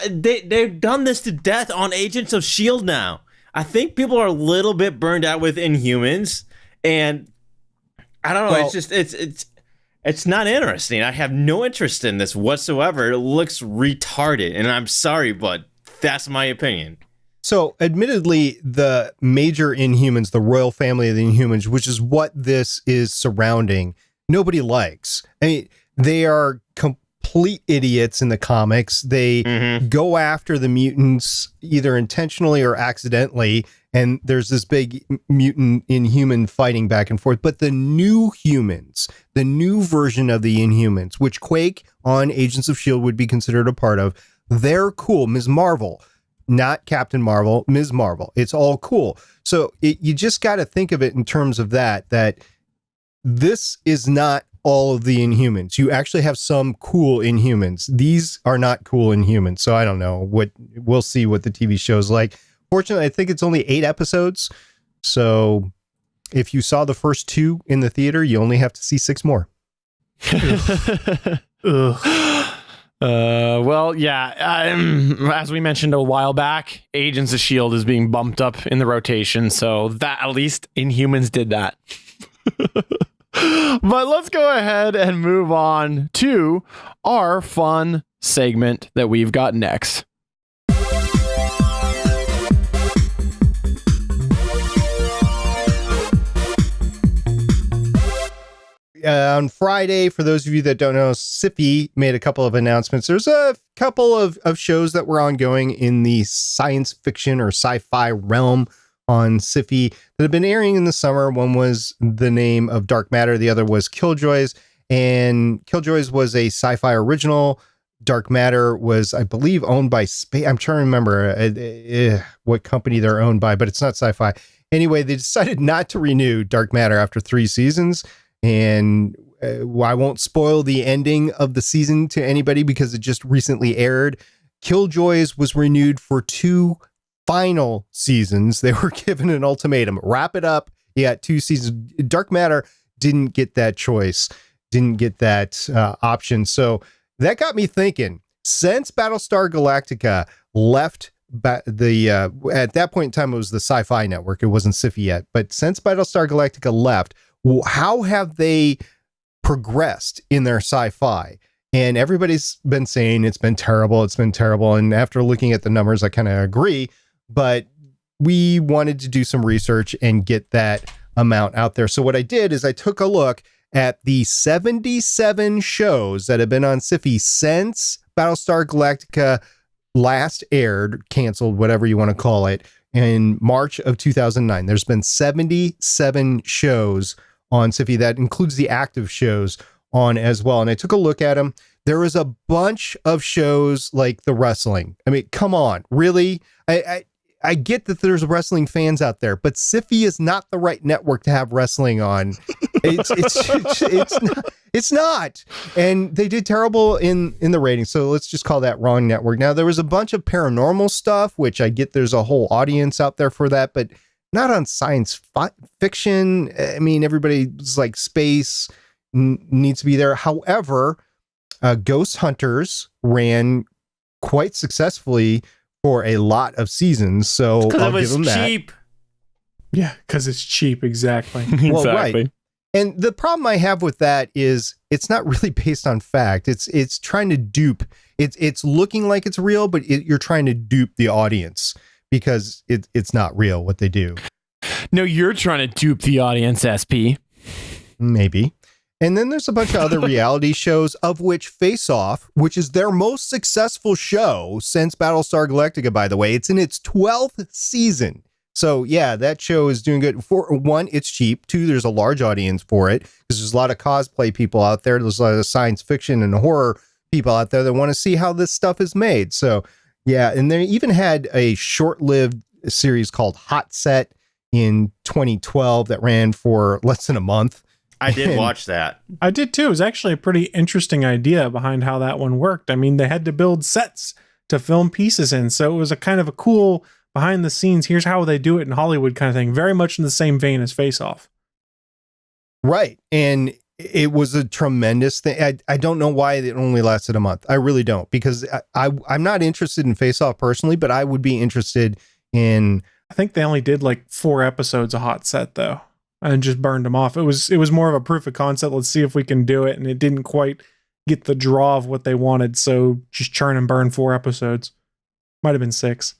they've done this to death on Agents of S.H.I.E.L.D. now. I think people are a little bit burned out with Inhumans, and I don't know. Well, it's not interesting. I have no interest in this whatsoever. It looks retarded, and I'm sorry, but that's my opinion. So, admittedly, the major Inhumans, the royal family of the Inhumans, which is what this is surrounding, nobody likes. I mean, they are complete idiots in the comics. They go after the mutants either intentionally or accidentally, and there's this big mutant Inhuman fighting back and forth. But the new humans, the new version of the Inhumans, which Quake on Agents of S.H.I.E.L.D. would be considered a part of, they're cool. Ms. Marvel, not Captain Marvel, Ms. Marvel. It's all cool. So you just got to think of it in terms of that this is not all of the Inhumans. You actually have some cool Inhumans. These are not cool Inhumans. So I don't know we'll see what the TV show's like. Fortunately, I think it's only 8 episodes. So if you saw the first 2 in the theater, you only have to see 6 more. Well, yeah, as we mentioned a while back, Agents of S.H.I.E.L.D. is being bumped up in the rotation, so that at least Inhumans did that. But let's go ahead and move on to our fun segment that we've got next. On Friday, for those of you that don't know, SyFy made a couple of announcements. There's a couple of shows that were ongoing in the science fiction or sci-fi realm on SyFy that have been airing in the summer. One was the name of Dark Matter. The other was Killjoys. And Killjoys was a sci-fi original. Dark Matter was, I believe, owned by Space. I'm trying to remember what company they're owned by, but it's not SyFy. Anyway, they decided not to renew Dark Matter after 3 seasons. And I won't spoil the ending of the season to anybody because it just recently aired. Killjoys was renewed for 2 final seasons. They were given an ultimatum. Wrap it up. You got 2 seasons. Dark Matter didn't get that choice, didn't get that option. So that got me thinking, since Battlestar Galactica left at that point in time, it was the SyFy network. It wasn't SyFy yet. But since Battlestar Galactica left, how have they progressed in their sci-fi? And everybody's been saying it's been terrible. It's been terrible. And after looking at the numbers, I kind of agree. But we wanted to do some research and get that amount out there. So what I did is I took a look at the 77 shows that have been on SyFy since Battlestar Galactica last aired, canceled, whatever you want to call it, in March of 2009. There's been 77 shows on SyFy. That includes the active shows on as well. And I took a look at them. There is a bunch of shows like the wrestling. I mean, come on, really? I get that there's wrestling fans out there, but SyFy is not the right network to have wrestling on. It's not. And they did terrible in the ratings. So let's just call that wrong network. Now, there was a bunch of paranormal stuff, which I get there's a whole audience out there for that, but not on science fiction. I mean, everybody's like space needs to be there. However, Ghost Hunters ran quite successfully for a lot of seasons, so I'll give them that. Cheap. Yeah, because it's cheap, exactly. Well, Exactly. right. And the problem I have with that is it's not really based on fact. It's trying to dupe. It's looking like it's real, but you're trying to dupe the audience because it's not real what they do. No, you're trying to dupe the audience, SP. Maybe. And then there's a bunch of other reality shows, of which Face Off, which is their most successful show since Battlestar Galactica, by the way. It's in its 12th season. So, yeah, that show is doing good. For one, it's cheap. 2, there's a large audience for it because there's a lot of cosplay people out there. There's a lot of science fiction and horror people out there that want to see how this stuff is made. So, yeah, and they even had a short-lived series called Hot Set in 2012 that ran for less than a month. I did watch that. I did too. It was actually a pretty interesting idea behind how that one worked. I mean, they had to build sets to film pieces in, so it was a kind of a cool behind the scenes, here's how they do it in Hollywood kind of thing, very much in the same vein as Face Off. Right. And it was a tremendous thing. I don't know why it only lasted a month. I really don't, because I'm not interested in Face Off personally, but I would be interested in... I think they only did like 4 episodes a hot set though, and just burned them off. It was more of a proof of concept. Let's see if we can do it. And it didn't quite get the draw of what they wanted. So just churn and burn 4 episodes. Might've been 6.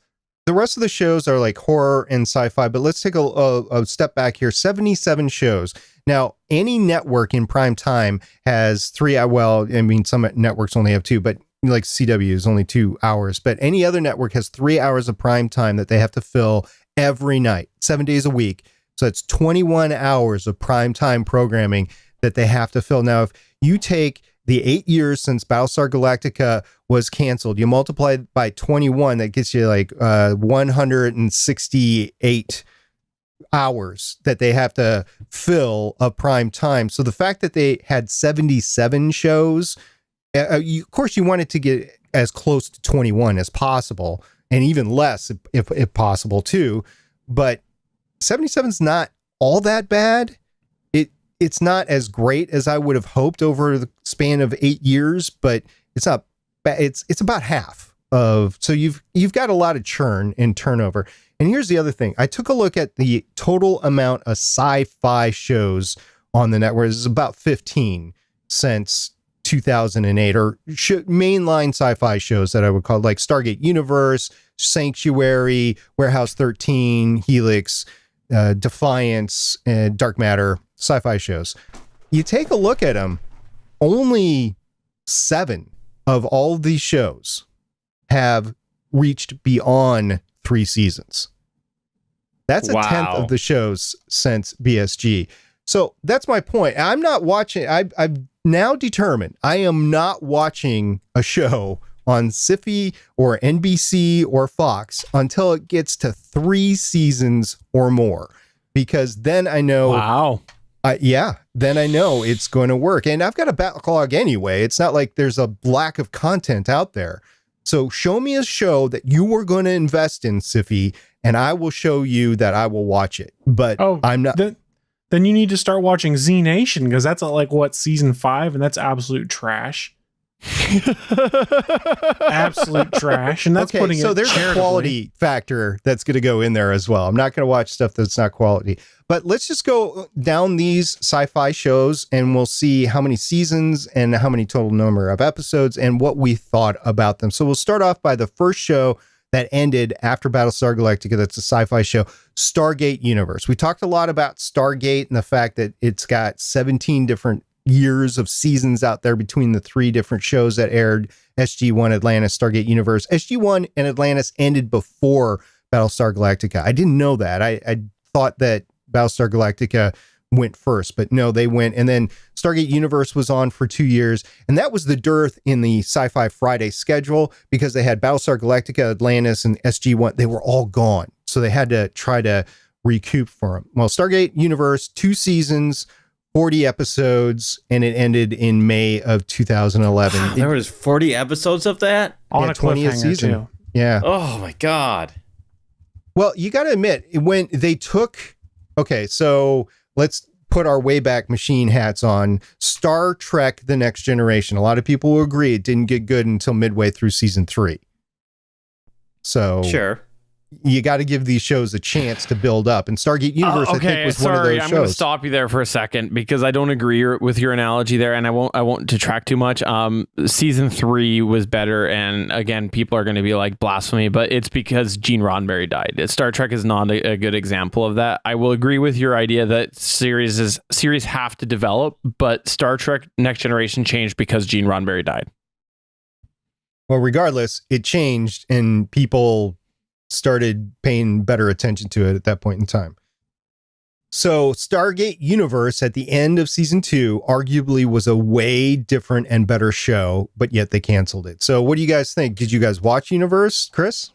The rest of the shows are like horror and sci-fi, but let's take a step back here. 77 shows. Now, any network in prime time has 3 well, I mean, some networks only have 2, but like CW is only 2 hours, but any other network has 3 hours of prime time that they have to fill every night, 7 days a week. So it's 21 hours of prime time programming that they have to fill. Now, if you take the 8 years since Battlestar Galactica was canceled, you multiply it by 21, that gets you like 168 hours that they have to fill of prime time. So the fact that they had 77 shows, of course you wanted to get as close to 21 as possible, and even less if possible too. But 77 is not all that bad. It's not as great as I would have hoped over the span of 8 years, but it's not bad. It's about half of, so you've got a lot of churn and turnover. And here's the other thing. I took a look at the total amount of sci-fi shows on the network. It's about 15 since 2008, or mainline sci-fi shows that I would call, like Stargate Universe, Sanctuary, Warehouse 13, Helix, Defiance, and Dark Matter. Sci-fi shows. You take a look at them, only 7 of all of these shows have reached beyond 3 seasons. That's a tenth of the shows since BSG. So that's my point. I'm not watching. I've now determined I am not watching a show on SyFy or NBC or Fox until it gets to 3 seasons or more, because then I know. Wow. Then I know it's going to work. And I've got a backlog anyway. It's not like there's a lack of content out there. So show me a show that you were going to invest in, SyFy, and I will show you that I will watch it. But I'm not. Then you need to start watching Z Nation, because that's like season 5, and that's absolute trash. Absolute trash. And that's putting it so there's a quality factor that's going to go in there as well. I'm not going to watch stuff that's not quality. But let's just go down these sci-fi shows and we'll see how many seasons and how many total number of episodes and what we thought about them. So we'll start off by the first show that ended after Battlestar Galactica. That's a sci-fi show, Stargate Universe. We talked a lot about Stargate and the fact that it's got 17 different years of seasons out there between the 3 different shows that aired: SG-1, Atlantis, Stargate Universe. SG-1 and Atlantis ended before Battlestar Galactica. I didn't know that. I thought that Battlestar Galactica went first, but no, they went. And then Stargate Universe was on for 2 years. And that was the dearth in the Sci-Fi Friday schedule, because they had Battlestar Galactica, Atlantis, and SG-1. They were all gone. So they had to try to recoup for them. Well, Stargate Universe, 2 seasons, 40 episodes, and it ended in May of 2011. There was 40 episodes of that? On a 20th season. Too. Yeah. Oh my God. Well, you got to admit, when they took, okay, so let's put our Wayback Machine hats on. Star Trek: The Next Generation. A lot of people will agree it didn't get good until midway through season 3. So sure, you got to give these shows a chance to build up. And Stargate Universe, I think, was one of those shows. I'm going to stop you there for a second, because I don't agree with your analogy there, and I won't detract too much. Season 3 was better, and again, people are going to be like blasphemy, but it's because Gene Roddenberry died. Star Trek is not a good example of that. I will agree with your idea that series have to develop, but Star Trek: Next Generation changed because Gene Roddenberry died. Well, regardless, it changed, and people started paying better attention to it at that point in time. So Stargate Universe at the end of season 2 arguably was a way different and better show, but yet they canceled it. So what do you guys think? Did you guys watch Universe, Chris?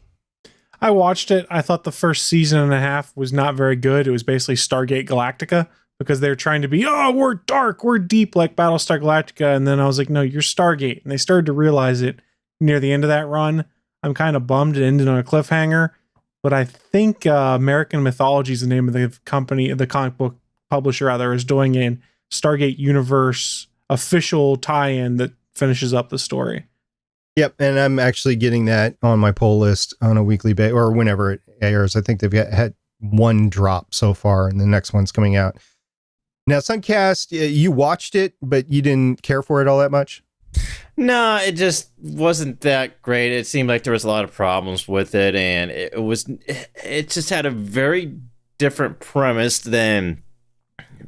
I watched it. I thought the first season and a half was not very good. It was basically Stargate Galactica, because they're trying to be, oh, we're dark, we're deep like Battlestar Galactica. And then I was like, no, you're Stargate. And they started to realize it near the end of that run. I'm kind of bummed it ended on a cliffhanger, but I think American Mythology is the name of the company, the comic book publisher rather, is doing a Stargate universe official tie-in that finishes up the story. Yep, and I'm actually getting that on my pull list on a weekly basis or whenever it airs. I think they've had one drop so far, and the next one's coming out. Now, Sunkast, you watched it, but you didn't care for it all that much? No, it just wasn't that great. It seemed like there was a lot of problems with it, and it just had a very different premise than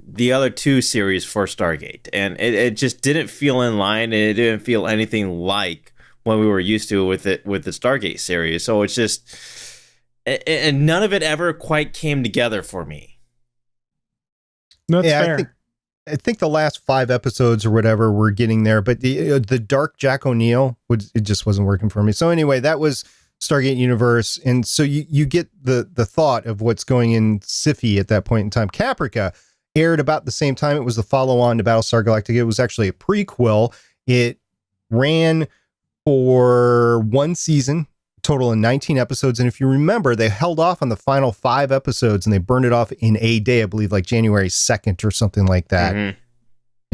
the other two series for Stargate, and it just didn't feel in line, and it didn't feel anything like what we were used to with the Stargate series. So it's just, and none of it ever quite came together for me. No, that's fair. I think the last 5 episodes or whatever were getting there, but the dark Jack O'Neill it just wasn't working for me. So anyway, that was Stargate Universe, and so you get the thought of what's going in SyFy at that point in time. Caprica aired about the same time. It was the follow-on to Battlestar Galactica. It was actually a prequel. It ran for 1 season, total of 19 episodes. And if you remember, they held off on the final 5 episodes and they burned it off in a day, I believe, like January 2nd or something like that. Mm-hmm.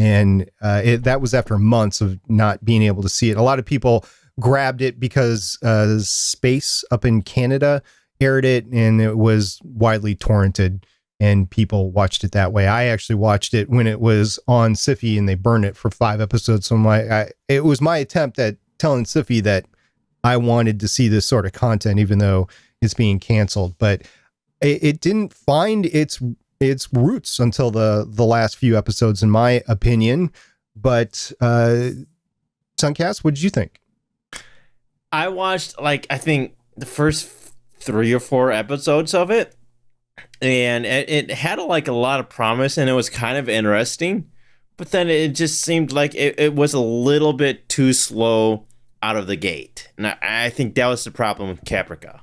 And that was after months of not being able to see it. A lot of people grabbed it because Space up in Canada aired it, and it was widely torrented, and people watched it that way. I actually watched it when it was on SyFy, and they burned it for 5 episodes. So it was my attempt at telling SyFy that I wanted to see this sort of content, even though it's being canceled. But it didn't find its roots until the last few episodes, in my opinion. But Sunkast, what did you think? I watched, I think the first 3 or 4 episodes of it, and it had a lot of promise, and it was kind of interesting, but then it just seemed like it was a little bit too slow out of the gate. And I think that was the problem with Caprica.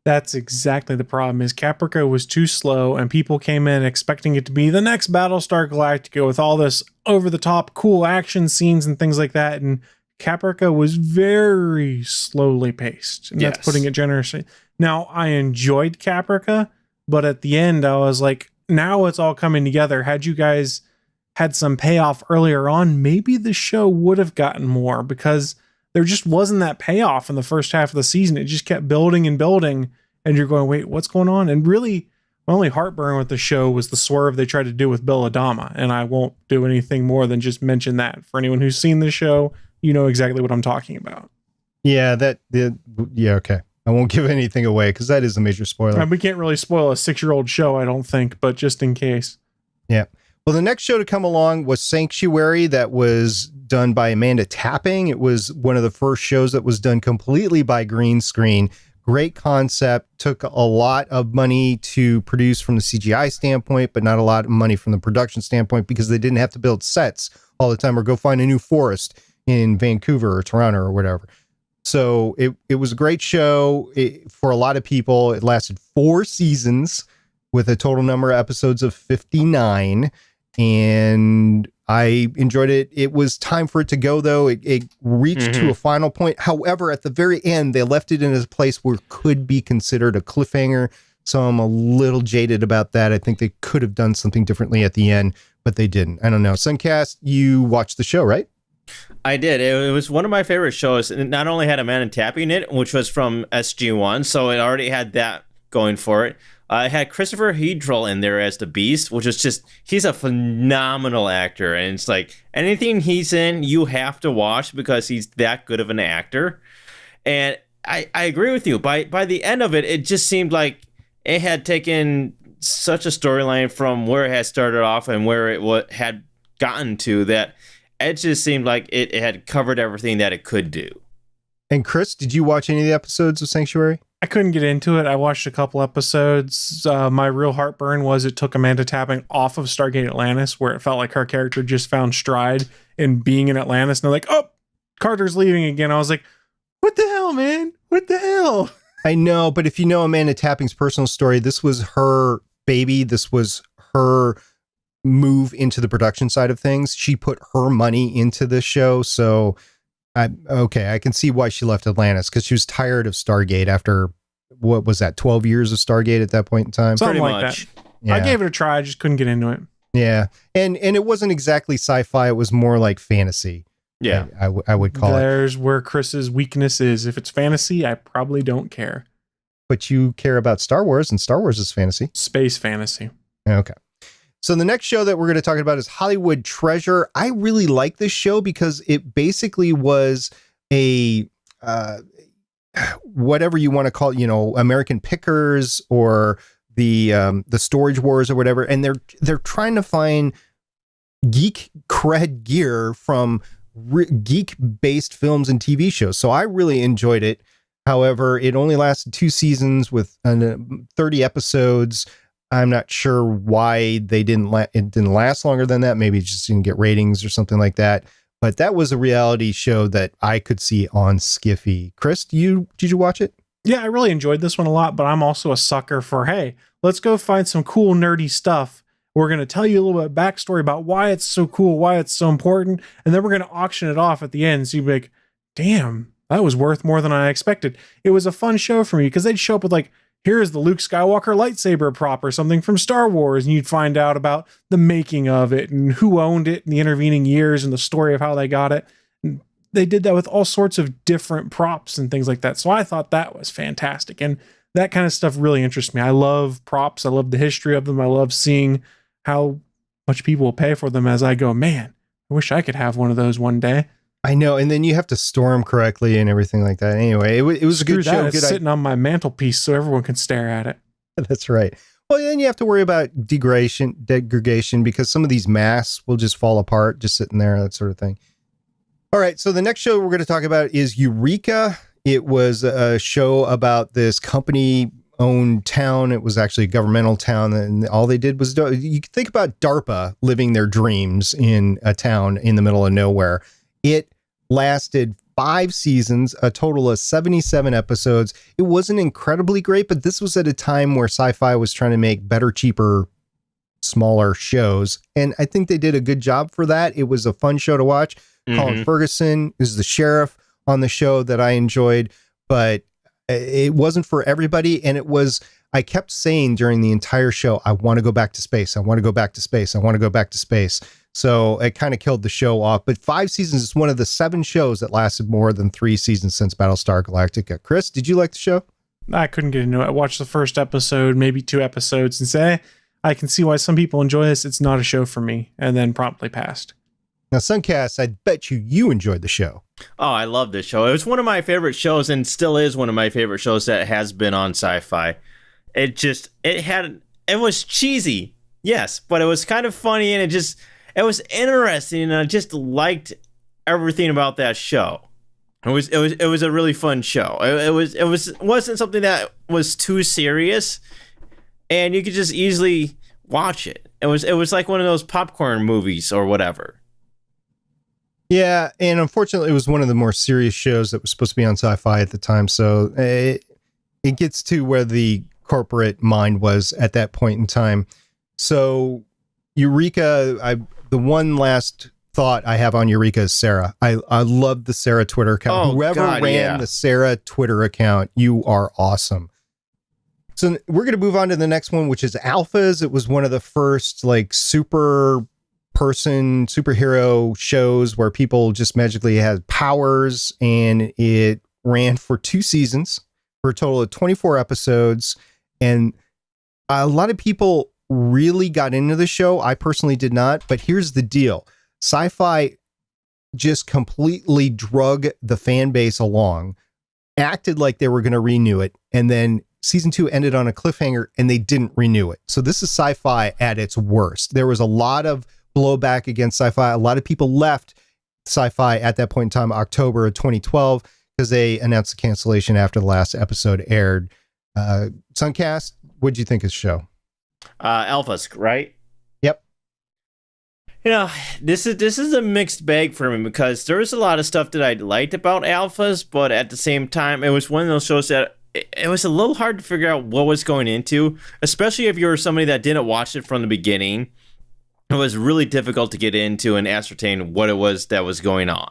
That's exactly the problem, is Caprica was too slow, and people came in expecting it to be the next Battlestar Galactica with all this over-the-top cool action scenes and things like that, and Caprica was very slowly paced, and that's putting it generously. Now, I enjoyed Caprica, but at the end, I was like, now it's all coming together. Had you guys had some payoff earlier on, maybe the show would have gotten more, because there just wasn't that payoff in the first half of the season. It just kept building and building, and you're going, wait, what's going on? And really, my only heartburn with the show was the swerve they tried to do with Bill Adama, and I won't do anything more than just mention that. For anyone who's seen the show, you know exactly what I'm talking about. Yeah, okay. I won't give anything away, because that is a major spoiler. And we can't really spoil a 6-year-old show, I don't think, but just in case. Yeah. Well, the next show to come along was Sanctuary, that was done by Amanda Tapping. It was one of the first shows that was done completely by green screen. Great concept. Took a lot of money to produce from the CGI standpoint, but not a lot of money from the production standpoint, because they didn't have to build sets all the time or go find a new forest in Vancouver or Toronto or whatever. So it was a great show for a lot of people. It lasted 4 seasons with a total number of episodes of 59. And I enjoyed it. It was time for it to go, though. It reached to a final point. However, at the very end, they left it in a place where it could be considered a cliffhanger. So I'm a little jaded about that. I think they could have done something differently at the end, but they didn't. I don't know. Sunkast, you watched the show, right? I did. It was one of my favorite shows. It not only had Amanda Tapping in it, which was from SG-1, so it already had that going for it. I had Christopher Hedrell in there as the Beast, which is just, he's a phenomenal actor. And it's like, anything he's in, you have to watch, because he's that good of an actor. And I agree with you. By the end of it, it just seemed like it had taken such a storyline from where it had started off and where it had gotten to, that it just seemed like it had covered everything that it could do. And Chris, did you watch any of the episodes of Sanctuary? I couldn't get into it. I watched a couple episodes. My real heartburn was it took Amanda Tapping off of Stargate Atlantis, where it felt like her character just found stride in being in Atlantis. And they're like, oh, Carter's leaving again. I was like, what the hell, man? What the hell? I know, but if you know Amanda Tapping's personal story, this was her baby. This was her move into the production side of things. She put her money into this show. So I can see why she left Atlantis, because she was tired of Stargate after, what was that, 12 years of Stargate at that point in time? Something Pretty like much. that. Yeah. I gave it a try. I just couldn't get into it. Yeah. And it wasn't exactly sci-fi. It was more like fantasy. Yeah. I would call it. There's where Chris's weakness is. If it's fantasy, I probably don't care. But you care about Star Wars, and Star Wars is fantasy. Space fantasy. Okay. So the next show that we're going to talk about is Hollywood Treasure. I really like this show because it basically was a whatever you want to call it, American Pickers or the Storage Wars or whatever, and they're trying to find geek cred gear from geek based films and TV shows. So I really enjoyed it. However, it only lasted 2 seasons with 30 episodes. I'm not sure why it didn't last longer than that. Maybe it just didn't get ratings or something like that. But that was a reality show that I could see on Skiffy. Chris, did you watch it? Yeah, I really enjoyed this one a lot, but I'm also a sucker for, hey, let's go find some cool nerdy stuff. We're going to tell you a little bit of backstory about why it's so cool, why it's so important, and then we're going to auction it off at the end. So you'd be like, damn, that was worth more than I expected. It was a fun show for me because they'd show up with like, here's the Luke Skywalker lightsaber prop or something from Star Wars, and you'd find out about the making of it and who owned it in the intervening years and the story of how they got it. And they did that with all sorts of different props and things like that. So I thought that was fantastic. And that kind of stuff really interests me. I love props. I love the history of them. I love seeing how much people will pay for them as I go, man, I wish I could have one of those one day. I know. And then you have to store them correctly and everything like that. Anyway, it was a good show. It's sitting on my mantelpiece so everyone can stare at it. That's right. Well, then you have to worry about degradation because some of these masks will just fall apart, just sitting there, that sort of thing. All right. So the next show we're going to talk about is Eureka. It was a show about this company-owned town. It was actually a governmental town, and all they did was, you can think about DARPA living their dreams in a town in the middle of nowhere. It lasted 5 seasons, a total of 77 episodes. It wasn't incredibly great, but this was at a time where SyFy was trying to make better, cheaper, smaller shows. And I think they did a good job for that. It was a fun show to watch. Colin Ferguson is the sheriff on the show that I enjoyed, but it wasn't for everybody. And I kept saying during the entire show, I want to go back to space. I want to go back to space. I want to go back to space. So it kind of killed the show off. But 5 seasons is one of the 7 shows that lasted more than 3 seasons since Battlestar Galactica. Chris, did you like the show? I couldn't get into it. I watched the first episode, maybe 2 episodes, and say, I can see why some people enjoy this. It's not a show for me, and then promptly passed. Now, Sunkast, I bet you enjoyed the show. Oh, I love this show. It was one of my favorite shows and still is one of my favorite shows that has been on SyFy. It was cheesy, yes, but it was kind of funny, and it was interesting, and I just liked everything about that show. It was a really fun show. It wasn't something that was too serious, and you could just easily watch it. It was like one of those popcorn movies or whatever. Yeah, and unfortunately, it was one of the more serious shows that was supposed to be on SyFy at the time. So it gets to where the corporate mind was at that point in time. So Eureka, the one last thought I have on Eureka is Sarah. I love the Sarah Twitter account. Oh, Whoever ran the Sarah Twitter account, you are awesome. So we're going to move on to the next one, which is Alphas. It was one of the first like superhero shows where people just magically had powers, and it ran for 2 seasons for a total of 24 episodes. And a lot of people really got into the show. I personally did not, but here's the deal. SyFy just completely drug the fan base along, acted like they were going to renew it, and then season 2 ended on a cliffhanger and they didn't renew it. So this is SyFy at its worst. There was a lot of blowback against SyFy. A lot of people left SyFy at that point in time, October of 2012, because they announced the cancellation after the last episode aired. Sunkast, what'd you think of the show? Alphas, right? Yep. This is a mixed bag for me because there was a lot of stuff that I liked about Alphas, but at the same time, it was one of those shows that it was a little hard to figure out what was going into, especially if you were somebody that didn't watch it from the beginning. It was really difficult to get into and ascertain what it was that was going on.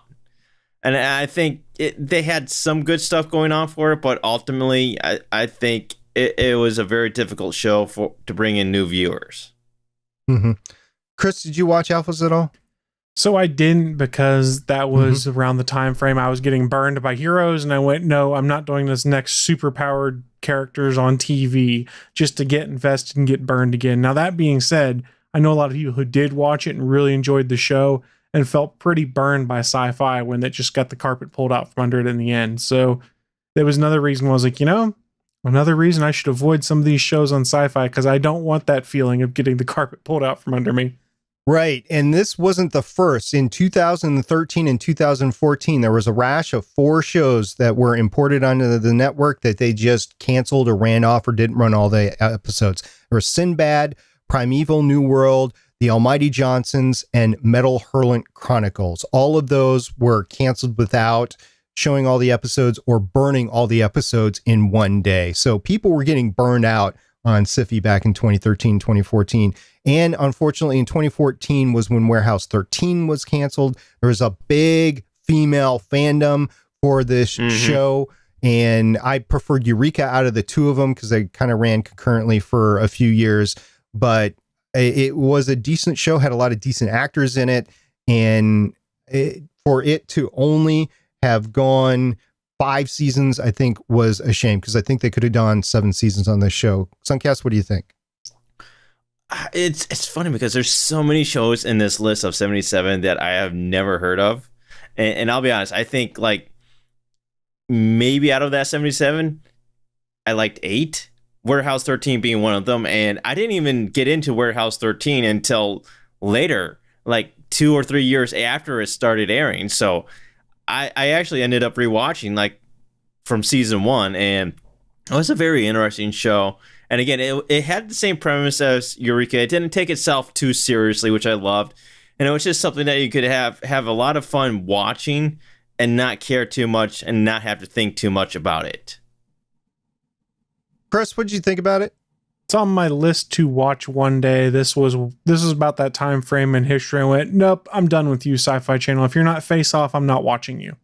And I think they had some good stuff going on for it, but ultimately, I think it was a very difficult show to bring in new viewers. Mm-hmm. Chris, did you watch Alphas at all? So I didn't, because that was around the time frame I was getting burned by Heroes, and I went, no, I'm not doing this next super powered characters on TV just to get invested and get burned again. Now, that being said, I know a lot of people who did watch it and really enjoyed the show and felt pretty burned by SyFy when it just got the carpet pulled out from under it in the end. So there was another reason why I was like, another reason I should avoid some of these shows on SyFy, because I don't want that feeling of getting the carpet pulled out from under me. Right. And this wasn't the first. In 2013 and 2014, there was a rash of 4 shows that were imported onto the network that they just canceled or ran off or didn't run all the episodes. There was Sinbad, Primeval New World, The Almighty Johnsons, and Metal Hurlant Chronicles. All of those were canceled without showing all the episodes or burning all the episodes in one day. So people were getting burned out on SyFy back in 2013, 2014. And unfortunately, in 2014 was when Warehouse 13 was canceled. There was a big female fandom for this show. And I preferred Eureka out of the two of them because they kind of ran concurrently for a few years. But it was a decent show, had a lot of decent actors in it. And for it to only have gone 5 seasons, I think was a shame, because I think they could have done 7 seasons on this show. Sunkast, what do you think? It's funny because there's so many shows in this list of 77 that I have never heard of. And I'll be honest, I think like maybe out of that 77, I liked 8, Warehouse 13 being one of them. And I didn't even get into Warehouse 13 until later, like 2 or 3 years after it started airing. So I actually ended up rewatching like from season 1, and it was a very interesting show. And again, it had the same premise as Eureka. It didn't take itself too seriously, which I loved. And it was just something that you could have a lot of fun watching and not care too much and not have to think too much about it. Chris, what did you think about it? It's on my list to watch one day. This was about that time frame in history. I went, nope, I'm done with you, SyFy Channel. If you're not Face Off, I'm not watching you.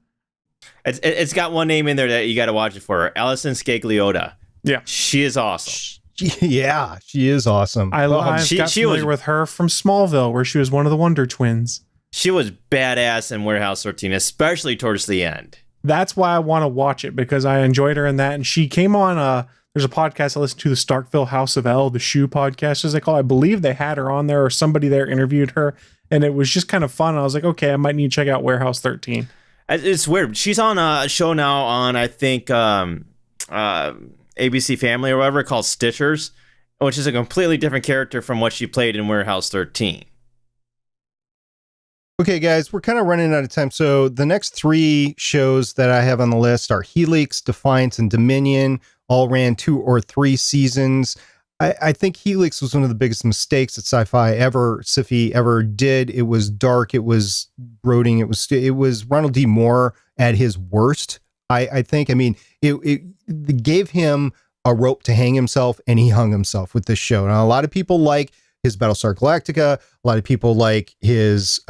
It's got one name in there that you got to watch it for. Alison Scagliotta. Yeah. She is awesome. Yeah, she is awesome. I've got familiar with her from Smallville, where she was one of the Wonder Twins. She was badass in Warehouse 13, especially towards the end. That's why I want to watch it, because I enjoyed her in that. And she came on there's a podcast I listen to, the Starkville House of L, the shoe podcast, as they call it. I believe they had her on there, or somebody there interviewed her, and it was just kind of fun. I was like, okay, I might need to check out Warehouse 13. It's weird. She's on a show now on, I think, ABC Family or whatever, called Stitchers, which is a completely different character from what she played in Warehouse 13. Okay, guys, we're kind of running out of time. So the next 3 shows that I have on the list are Helix, Defiance, and Dominion. All ran 2 or 3 seasons. I think Helix was one of the biggest mistakes that SyFy ever did. It was dark. It was brooding. It was Ronald D. Moore at his worst. I think. I mean, it gave him a rope to hang himself, and he hung himself with this show. Now, a lot of people like his Battlestar Galactica. A lot of people like his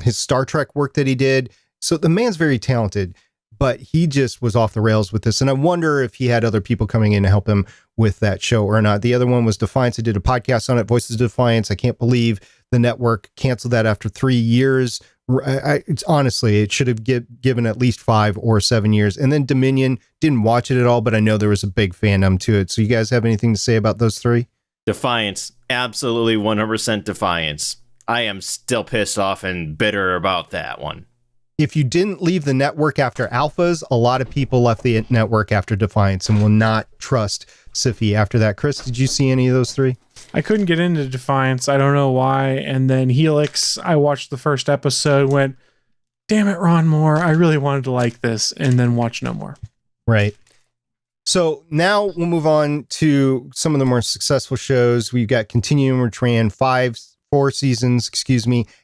Star Trek work that he did. So the man's very talented, but he just was off the rails with this. And I wonder if he had other people coming in to help him with that show or not. The other one was Defiance. I did a podcast on it, Voices of Defiance. I can't believe the network canceled that after 3 years. It's honestly, it should have given at least 5 or 7 years. And then Dominion, didn't watch it at all, but I know there was a big fandom to it. So you guys have anything to say about those 3? Defiance. Absolutely 100% Defiance. I am still pissed off and bitter about that one. If you didn't leave the network after Alphas, a lot of people left the network after Defiance and will not trust SyFy after that. Chris, did you see any of those 3? I couldn't get into Defiance. I don't know why. And then Helix, I watched the first episode, went, damn it, Ron Moore, I really wanted to like this, and then watch no more. Right. So now we'll move on to some of the more successful shows. We've got Continuum, which ran 4 seasons,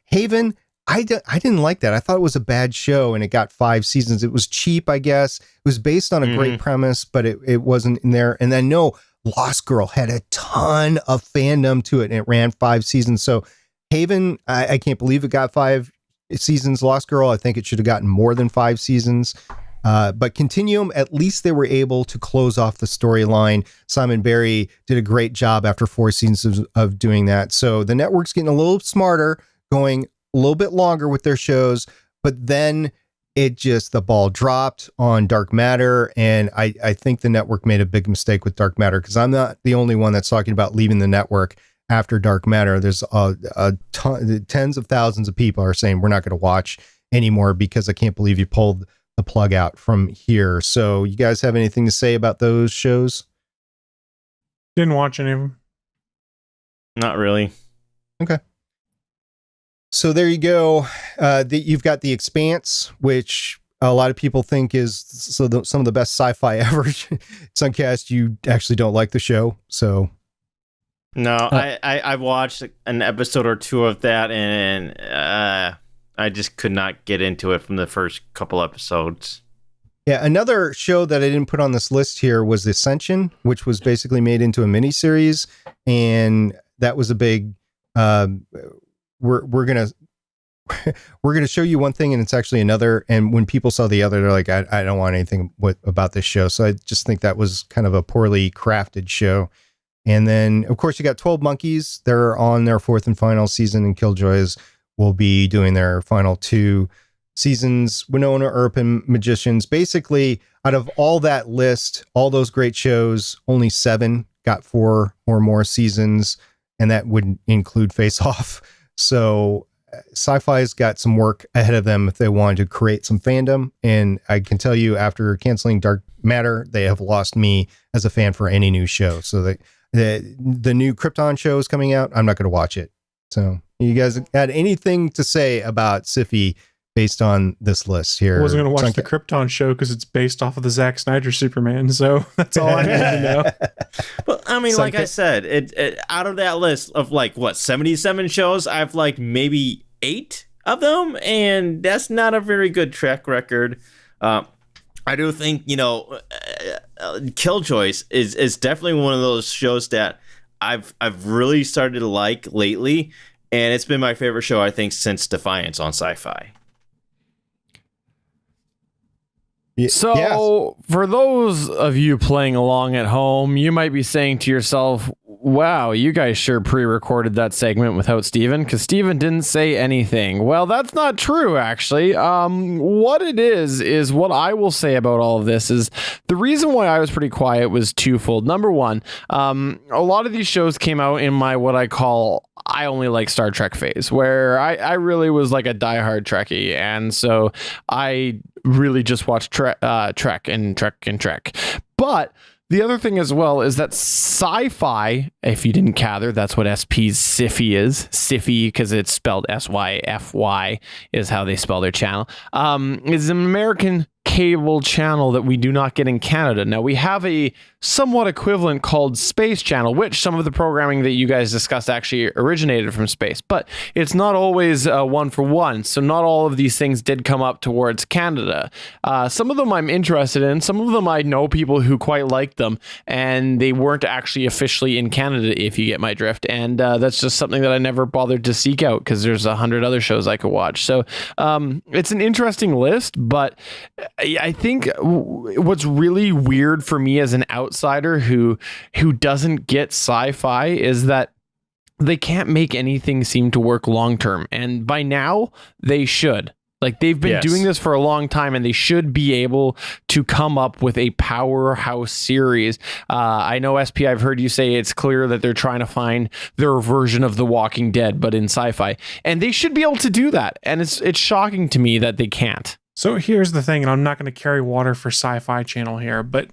Haven, I didn't like that. I thought it was a bad show, and it got 5 seasons. It was cheap, I guess. It was based on a great premise, but it wasn't in there. And then Lost Girl had a ton of fandom to it, and it ran 5 seasons. So Haven, I can't believe it got 5 seasons. Lost Girl, I think it should have gotten more than 5 seasons. But Continuum, at least they were able to close off the storyline. Simon Barry did a great job after 4 seasons of doing that. So the network's getting a little smarter, going a little bit longer with their shows, but then the ball dropped on Dark Matter. And I think the network made a big mistake with Dark Matter, because I'm not the only one that's talking about leaving the network after Dark Matter. There's a ton, tens of thousands of people are saying we're not going to watch anymore because I can't believe you pulled the plug out from here. So you guys have anything to say about those shows? Didn't watch any of them. Not really. Okay. So there you go. You've got The Expanse, which a lot of people think is some of the best sci-fi ever. Sunkast, you actually don't like the show, so. No, I watched an episode or two of that, and I just could not get into it from the first couple episodes. Yeah, another show that I didn't put on this list here was Ascension, which was basically made into a miniseries, and that was a big. We're gonna show you one thing, and it's actually another. And when people saw the other, they're like, I don't want anything about this show. So I just think that was kind of a poorly crafted show. And then, of course, you got 12 Monkeys. They're on their 4th and final season, and Killjoys will be doing their final 2 seasons. Winona Earp and Magicians. Basically, out of all that list, all those great shows, only 7 got 4 or more seasons, and that would include Face Off. So SyFy's got some work ahead of them if they wanted to create some fandom. And I can tell you, after canceling Dark Matter, they have lost me as a fan for any new show. So the new Krypton show is coming out. I'm not going to watch it. So you guys had anything to say about SyFy based on this list here? I wasn't going to watch the Krypton show because it's based off of the Zack Snyder Superman. So that's all I need to know. Well, I mean, like I said, it out of that list of 77 shows, I've liked maybe 8 of them, and that's not a very good track record. I do think, Killjoys is definitely one of those shows that I've really started to like lately, and it's been my favorite show, I think, since Defiance on SyFy. So for those of you playing along at home, you might be saying to yourself, wow, you guys sure pre-recorded that segment without Steven, because Steven didn't say anything. Well, that's not true, actually. What it is what I will say about all of this is the reason why I was pretty quiet was twofold. Number one, a lot of these shows came out in my what I call I only like Star Trek phase, where I really was like a diehard Trekkie, and so I really just watched Trek. But the other thing as well is that SyFy, if you didn't gather, that's what SP's SyFy is. SyFy, because it's spelled SYFY, is how they spell their channel. Is an American cable channel that we do not get in Canada. Now, we have a somewhat equivalent called Space Channel, which some of the programming that you guys discussed actually originated from space, but it's not always one for one. So not all of these things did come up towards Canada. Some of them I'm interested in. Some of them I know people who quite like them, and they weren't actually officially in Canada, if you get my drift. And that's just something that I never bothered to seek out because there's 100 other shows I could watch. So it's an interesting list, but I think what's really weird for me as an outsider who doesn't get SyFy is that they can't make anything seem to work long term. And by now they should. Like, they've been doing this for a long time, and they should be able to come up with a powerhouse series. I know, SP, I've heard you say it's clear that they're trying to find their version of The Walking Dead, but in SyFy. And they should be able to do that. And it's shocking to me that they can't. So here's the thing, and I'm not going to carry water for SyFy Channel here, but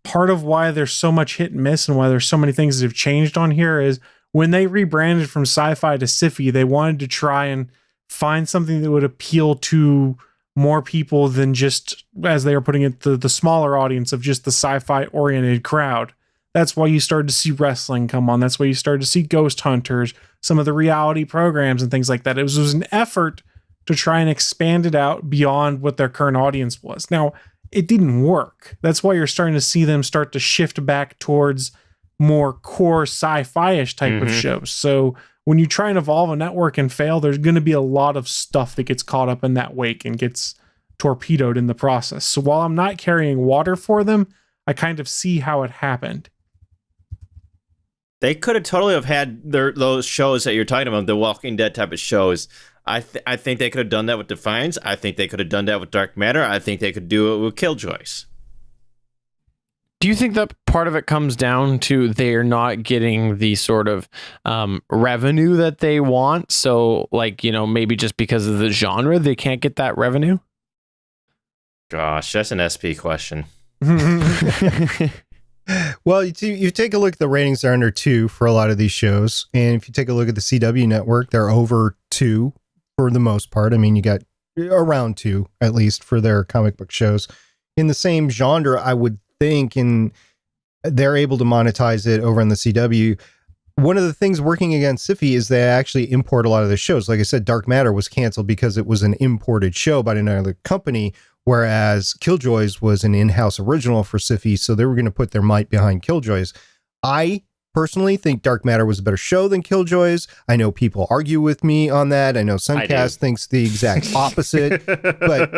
part of why there's so much hit and miss and why there's so many things that have changed on here is when they rebranded from SyFy to SyFy, they wanted to try and find something that would appeal to more people than just, as they are putting it, the smaller audience of just the sci-fi oriented crowd. That's why you started to see wrestling come on. That's why you started to see Ghost Hunters, some of the reality programs and things like that. It was an effort to try and expand it out beyond what their current audience was. Now, it didn't work. That's why you're starting to see them start to shift back towards more core sci-fi-ish type of shows. So when you try and evolve a network and fail, there's going to be a lot of stuff that gets caught up in that wake and gets torpedoed in the process. So while I'm not carrying water for them, I kind of see how it happened. They could have totally have had those shows that you're talking about, the Walking Dead type of shows. I think they could have done that with Defiance. I think they could have done that with Dark Matter. I think they could do it with Killjoys. Do you think that part of it comes down to they're not getting the sort of revenue that they want? So, like, you know, maybe just because of the genre, they can't get that revenue? Gosh, that's an SP question. Well, you take a look at the ratings, they're under 2 for a lot of these shows. And if you take a look at the CW network, they're over 2 for the most part. I mean, you got around 2, at least, for their comic book shows. In the same genre, I would think, and they're able to monetize it over on the CW. One of the things working against SyFy is they actually import a lot of the shows. Like I said, Dark Matter was canceled because it was an imported show by another company, whereas Killjoys was an in-house original for SyFy, so they were going to put their might behind Killjoys. I personally think Dark Matter was a better show than Killjoys. I know people argue with me on that. I know Sunkast thinks the exact opposite, but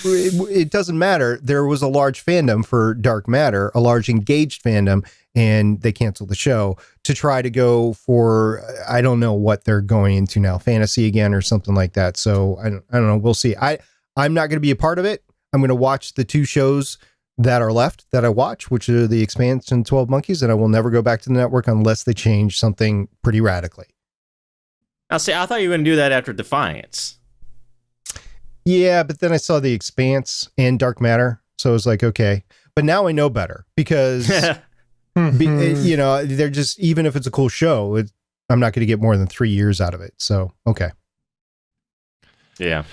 it doesn't matter. There was a large fandom for Dark Matter, a large engaged fandom, and they canceled the show to try to go for, I don't know what they're going into now, fantasy again or something like that. So I don't know. We'll see. I'm not going to be a part of it. I'm going to watch the 2 shows that are left that I watch, which are The Expanse and 12 Monkeys, and I will never go back to the network unless they change something pretty radically. I thought you were going to do that after Defiance. Yeah, but then I saw The Expanse and Dark Matter, so I was like, okay. But now I know better because, you know, they're just, even if it's a cool show, I'm not going to get more than 3 years out of it. So, okay. Yeah.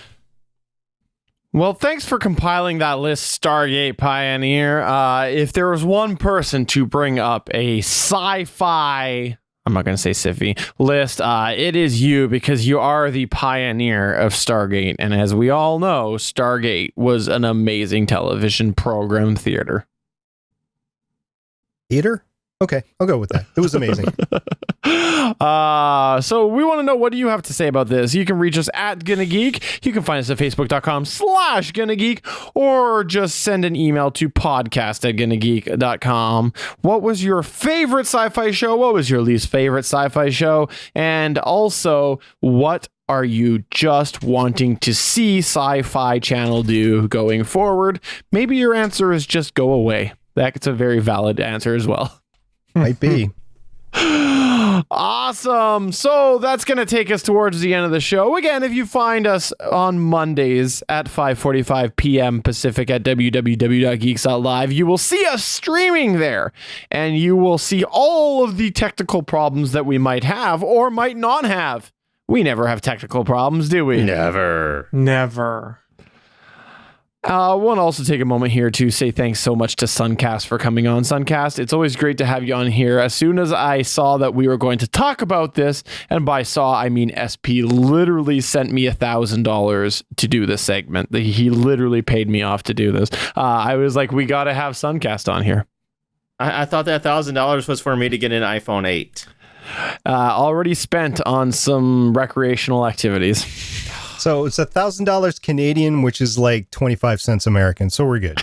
Well, thanks for compiling that list, Stargate Pioneer. If there was one person to bring up a sci-fi, I'm not going to say SyFy, list, it is you, because you are the pioneer of Stargate. And as we all know, Stargate was an amazing television program theater. Theater? Okay, I'll go with that. It was amazing. So we want to know, what do you have to say about this? You can reach us at Gonna Geek. You can find us at facebook.com/Gonna Geek, or just send an email to podcast@gonnageek.com. What was your favorite sci-fi show? What was your least favorite sci-fi show? And also, what are you just wanting to see Sci-Fi Channel do going forward? Maybe your answer is just go away. That's a very valid answer as well. Might be. Awesome. So that's going to take us towards the end of the show. Again, if you find us on Mondays at 5:45 p.m. Pacific at www.geeks.live, you will see us streaming there, and you will see all of the technical problems that we might have or might not have. We never have technical problems, do we? Never. I want to also take a moment here to say thanks so much to Sunkast for coming on. Sunkast, it's always great to have you on here. As soon as I saw that we were going to talk about this, and by saw, I mean SP literally sent me $1,000 to do this segment. He literally paid me off to do this. I was like, we got to have Sunkast on here. I thought that $1,000 was for me to get an iPhone 8. Already spent on some recreational activities. So it's $1,000 Canadian, which is like 25 cents American. So we're good.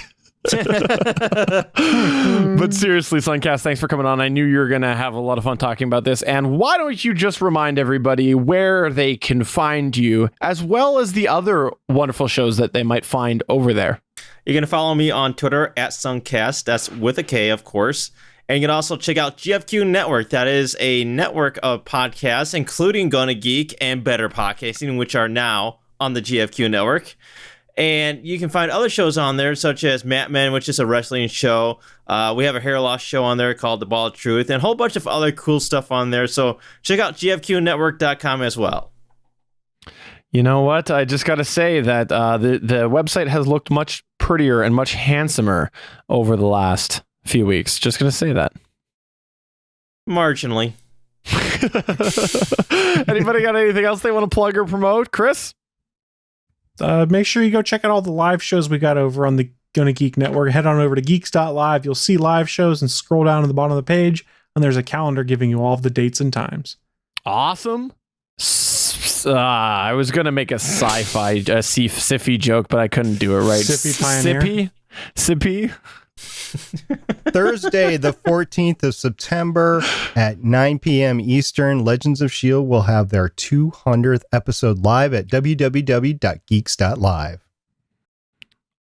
But seriously, Sunkast, thanks for coming on. I knew you were going to have a lot of fun talking about this. And why don't you just remind everybody where they can find you, as well as the other wonderful shows that they might find over there? You can follow me on Twitter at Sunkast. That's with a K, of course. And you can also check out GFQ Network. That is a network of podcasts, including Gonna Geek and Better Podcasting, which are now on the GFQ Network. And you can find other shows on there, such as Mat Men, which is a wrestling show. We have a hair loss show on there called The Ball of Truth, and a whole bunch of other cool stuff on there. So check out gfqnetwork.com as well. You know what? I just got to say that the website has looked much prettier and much handsomer over the last few weeks. Just going to say that. Marginally. Anybody got anything else they want to plug or promote? Chris? Make sure you go check out all the live shows we got over on the Gonna Geek Network. Head on over to geeks.live. You'll see live shows and scroll down to the bottom of the page, and there's a calendar giving you all of the dates and times. Awesome. I was going to make a SyFy, SyFy joke, but I couldn't do it right. Sippy Pioneer. Sippy. Thursday, the 14th of September at 9 p.m. Eastern, Legends of S.H.I.E.L.D. will have their 200th episode live at www.geeks.live.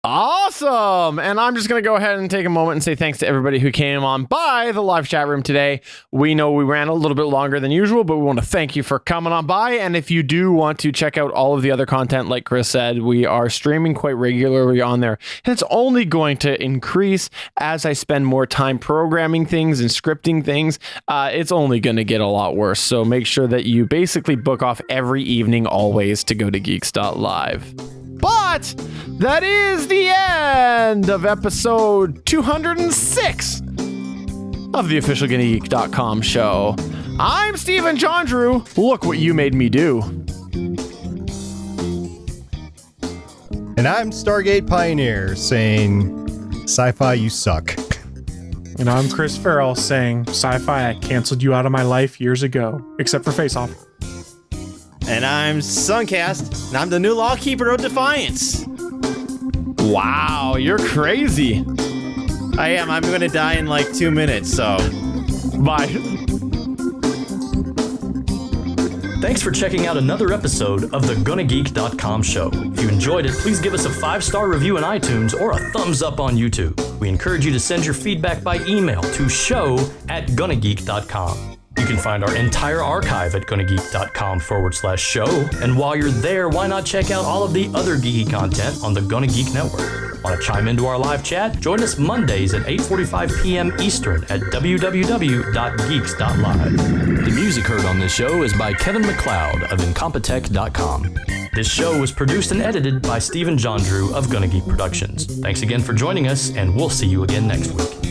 Awesome. And I'm just going to go ahead and take a moment and say thanks to everybody who came on by the live chat room today. We know we ran a little bit longer than usual, but we want to thank you for coming on by. And if you do want to check out all of the other content, like Chris said, we are streaming quite regularly on there. And it's only going to increase as I spend more time programming things and scripting things. It's only going to get a lot worse. So make sure that you basically book off every evening always to go to geeks.live. But that is the end of episode 206 of the official GonnaGeek.com show. I'm Stephen Jondrew. Look what you made me do. And I'm Stargate Pioneer saying, SyFy, you suck. And I'm Chris Ferrell saying, SyFy, I canceled you out of my life years ago, except for Face Off. And I'm Sunkast, and I'm the new lawkeeper of Defiance. Wow, you're crazy. I am. I'm going to die in like 2 minutes, so. Bye. Thanks for checking out another episode of the GonnaGeek.com show. If you enjoyed it, please give us a 5-star review in iTunes or a thumbs up on YouTube. We encourage you to send your feedback by email to show@GonnaGeek.com. You can find our entire archive at GonnaGeek.com/show. And while you're there, why not check out all of the other geeky content on the Gonna Geek Network? Want to chime into our live chat? Join us Mondays at 8:45 p.m. Eastern at www.geeks.live. The music heard on this show is by Kevin MacLeod of Incompetech.com. This show was produced and edited by Stephen Jondrew of Gonna Geek Productions. Thanks again for joining us, and we'll see you again next week.